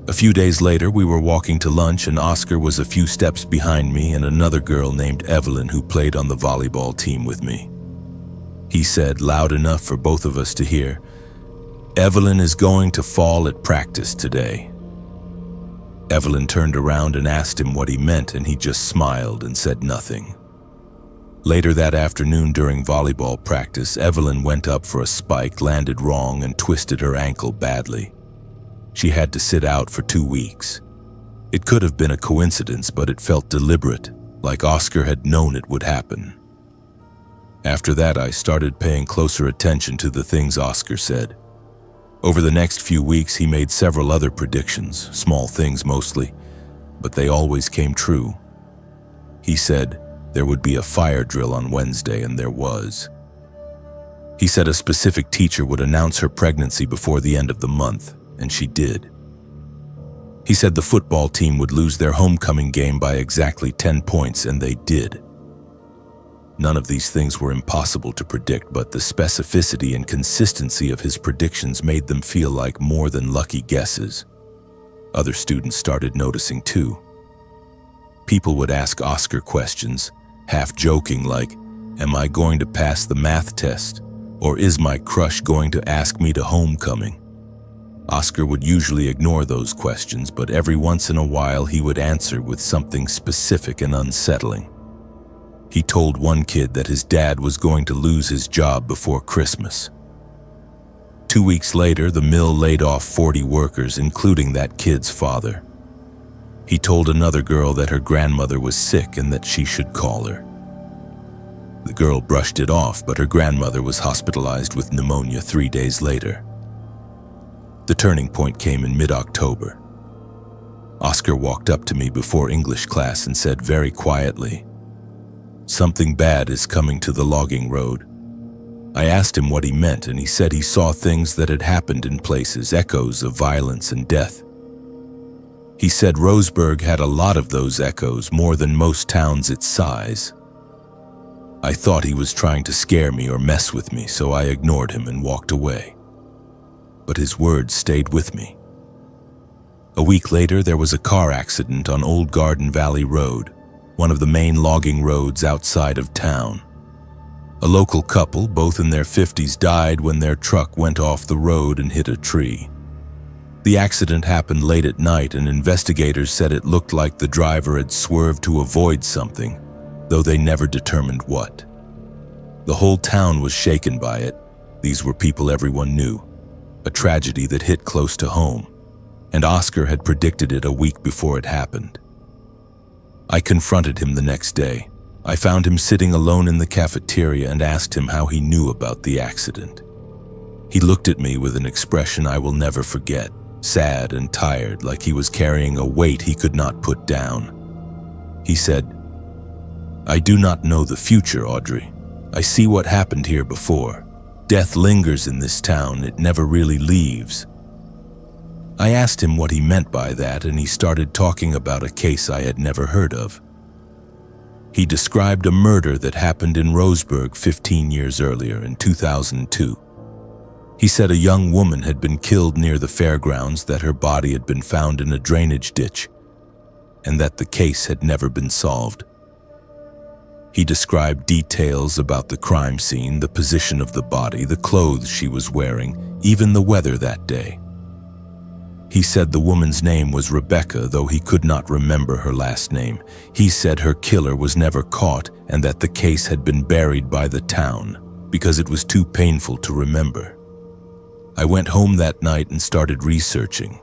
A few days later, we were walking to lunch, and Oscar was a few steps behind me and another girl named Evelyn who played on the volleyball team with me. He said, loud enough for both of us to hear, "Evelyn is going to fall at practice today." Evelyn turned around and asked him what he meant, and he just smiled and said nothing. Later that afternoon during volleyball practice, Evelyn went up for a spike, landed wrong, and twisted her ankle badly. She had to sit out for 2 weeks. It could have been a coincidence, but it felt deliberate, like Oscar had known it would happen. After that, I started paying closer attention to the things Oscar said. Over the next few weeks, he made several other predictions, small things mostly, but they always came true. He said there would be a fire drill on Wednesday, and there was. He said a specific teacher would announce her pregnancy before the end of the month, and she did. He said the football team would lose their homecoming game by exactly 10 points, and they did. None of these things were impossible to predict, but the specificity and consistency of his predictions made them feel like more than lucky guesses. Other students started noticing too. People would ask Oscar questions, half joking like, "Am I going to pass the math test?" Or is my crush going to ask me to homecoming? Oscar would usually ignore those questions, but every once in a while he would answer with something specific and unsettling. He told one kid that his dad was going to lose his job before Christmas. 2 weeks later, the mill laid off 40 workers, including that kid's father. He told another girl that her grandmother was sick and that she should call her. The girl brushed it off, but her grandmother was hospitalized with pneumonia 3 days later. The turning point came in mid-October. Oscar walked up to me before English class and said very quietly, "Something bad is coming to the logging road." I asked him what he meant, and he said he saw things that had happened in places, echoes of violence and death. He said Roseburg had a lot of those echoes, more than most towns its size. I thought he was trying to scare me or mess with me, so I ignored him and walked away. But his words stayed with me. A week later, there was a car accident on Old Garden Valley Road, one of the main logging roads outside of town. A local couple, both in their 50s, died when their truck went off the road and hit a tree. The accident happened late at night, and investigators said it looked like the driver had swerved to avoid something, though they never determined what. The whole town was shaken by it. These were people everyone knew. A tragedy that hit close to home, and Oscar had predicted it a week before it happened. I confronted him the next day. I found him sitting alone in the cafeteria and asked him how he knew about the accident. He looked at me with an expression I will never forget, sad and tired, like he was carrying a weight he could not put down. He said, "I do not know the future, Audrey. I see what happened here before. Death lingers in this town, it never really leaves." I asked him what he meant by that, and he started talking about a case I had never heard of. He described a murder that happened in Roseburg 15 years earlier, in 2002. He said a young woman had been killed near the fairgrounds, that her body had been found in a drainage ditch, and that the case had never been solved. He described details about the crime scene, the position of the body, the clothes she was wearing, even the weather that day. He said the woman's name was Rebecca, though he could not remember her last name. He said her killer was never caught and that the case had been buried by the town because it was too painful to remember. I went home that night and started researching.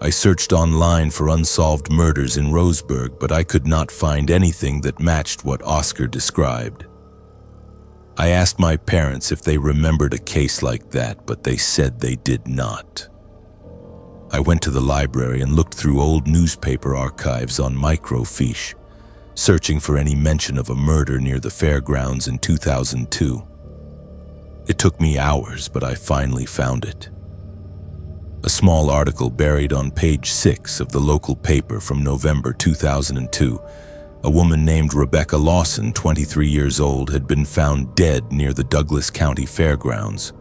I searched online for unsolved murders in Roseburg, but I could not find anything that matched what Oscar described. I asked my parents if they remembered a case like that, but they said they did not. I went to the library and looked through old newspaper archives on microfiche, searching for any mention of a murder near the fairgrounds in 2002. It took me hours, but I finally found it. A small article buried on page 6 of the local paper from November 2002. A woman named Rebecca Lawson, 23 years old, had been found dead near the Douglas County Fairgrounds.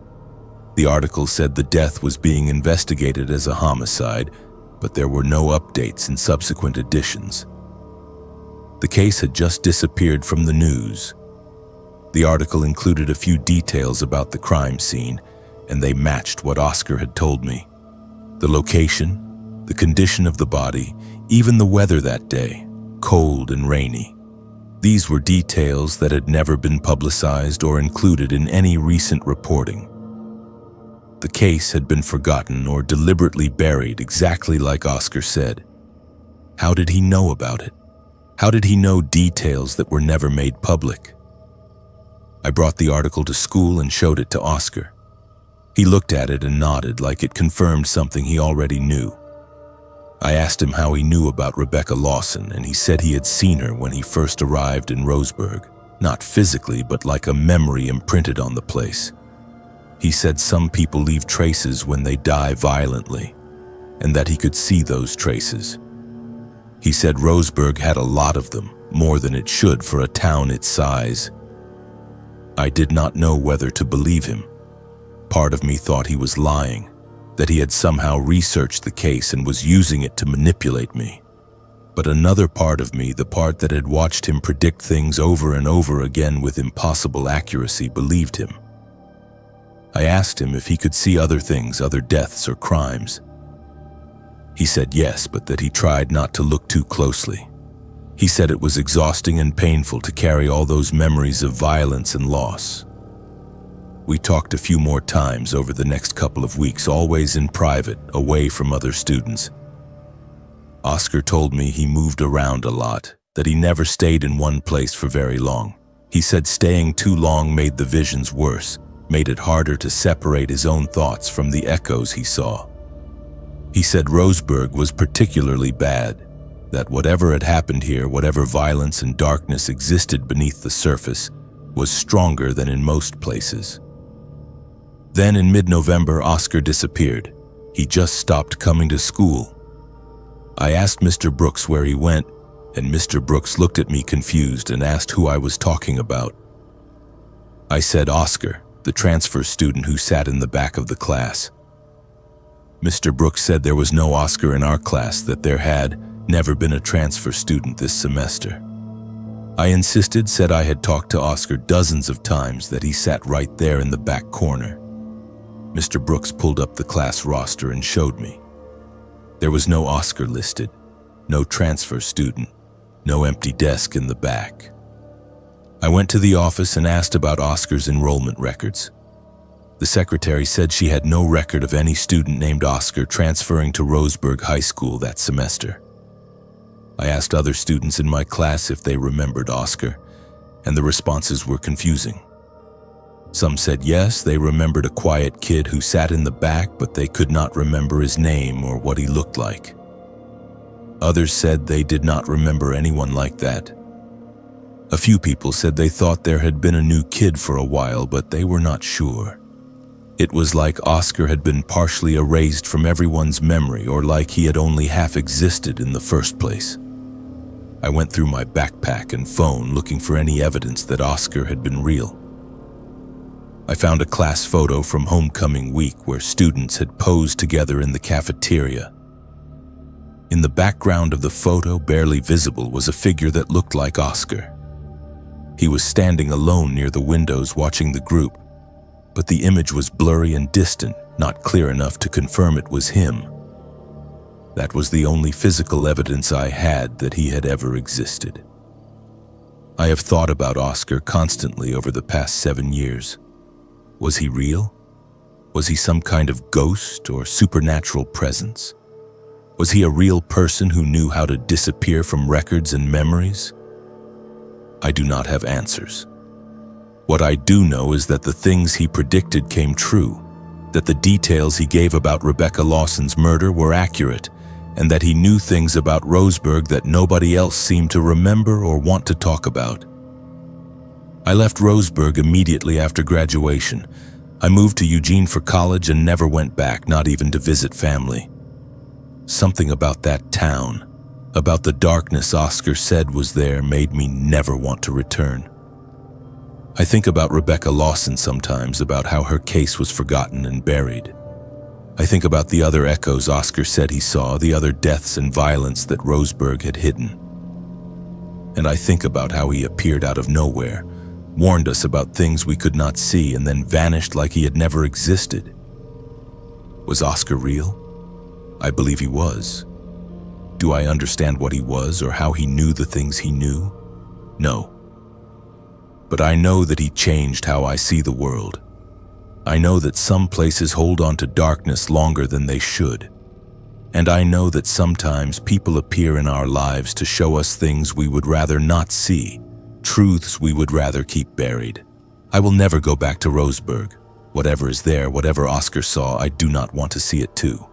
The article said the death was being investigated as a homicide, but there were no updates in subsequent editions. The case had just disappeared from the news. The article included a few details about the crime scene, and they matched what Oscar had told me. The location, the condition of the body, even the weather that day, cold and rainy. These were details that had never been publicized or included in any recent reporting. The case had been forgotten or deliberately buried, exactly like Oscar said. How did he know about it? How did he know details that were never made public? I brought the article to school and showed it to Oscar. He looked at it and nodded like it confirmed something he already knew. I asked him how he knew about Rebecca Lawson, and he said he had seen her when he first arrived in Roseburg, not physically, but like a memory imprinted on the place. He said some people leave traces when they die violently, and that he could see those traces. He said Roseburg had a lot of them, more than it should for a town its size. I did not know whether to believe him. Part of me thought he was lying, that he had somehow researched the case and was using it to manipulate me. But another part of me, the part that had watched him predict things over and over again with impossible accuracy, believed him. I asked him if he could see other things, other deaths or crimes. He said yes, but that he tried not to look too closely. He said it was exhausting and painful to carry all those memories of violence and loss. We talked a few more times over the next couple of weeks, always in private, away from other students. Oscar told me he moved around a lot, that he never stayed in one place for very long. He said staying too long made the visions worse, made it harder to separate his own thoughts from the echoes he saw. He said Roseburg was particularly bad, that whatever had happened here, whatever violence and darkness existed beneath the surface, was stronger than in most places. Then in mid-November, Oscar disappeared. He just stopped coming to school. I asked Mr. Brooks where he went, and Mr. Brooks looked at me confused and asked who I was talking about. I said Oscar, the transfer student who sat in the back of the class. Mr. Brooks said there was no Oscar in our class, that there had never been a transfer student this semester. I insisted, said I had talked to Oscar dozens of times, that he sat right there in the back corner. Mr. Brooks pulled up the class roster and showed me. There was no Oscar listed, no transfer student, no empty desk in the back. I went to the office and asked about Oscar's enrollment records. The secretary said she had no record of any student named Oscar transferring to Roseburg High School that semester. I asked other students in my class if they remembered Oscar, and the responses were confusing. Some said yes, they remembered a quiet kid who sat in the back, but they could not remember his name or what he looked like. Others said they did not remember anyone like that. A few people said they thought there had been a new kid for a while, but they were not sure. It was like Oscar had been partially erased from everyone's memory, or like he had only half existed in the first place. I went through my backpack and phone looking for any evidence that Oscar had been real. I found a class photo from homecoming week where students had posed together in the cafeteria. In the background of the photo, barely visible, was a figure that looked like Oscar. He was standing alone near the windows watching the group, but the image was blurry and distant, not clear enough to confirm it was him. That was the only physical evidence I had that he had ever existed. I have thought about Oscar constantly over the past 7 years. Was he real? Was he some kind of ghost or supernatural presence? Was he a real person who knew how to disappear from records and memories? I do not have answers. What I do know is that the things he predicted came true, that the details he gave about Rebecca Lawson's murder were accurate, and that he knew things about Roseburg that nobody else seemed to remember or want to talk about. I left Roseburg immediately after graduation. I moved to Eugene for college and never went back, not even to visit family. Something about that town, about the darkness Oscar said was there, made me never want to return. I think about Rebecca Lawson sometimes, about how her case was forgotten and buried. I think about the other echoes Oscar said he saw, the other deaths and violence that Roseburg had hidden. And I think about how he appeared out of nowhere, warned us about things we could not see, and then vanished like he had never existed. Was Oscar real? I believe he was. Do I understand what he was or how he knew the things he knew? No. But I know that he changed how I see the world. I know that some places hold on to darkness longer than they should. And I know that sometimes people appear in our lives to show us things we would rather not see, truths we would rather keep buried. I will never go back to Roseburg. Whatever is there, whatever Oscar saw, I do not want to see it too.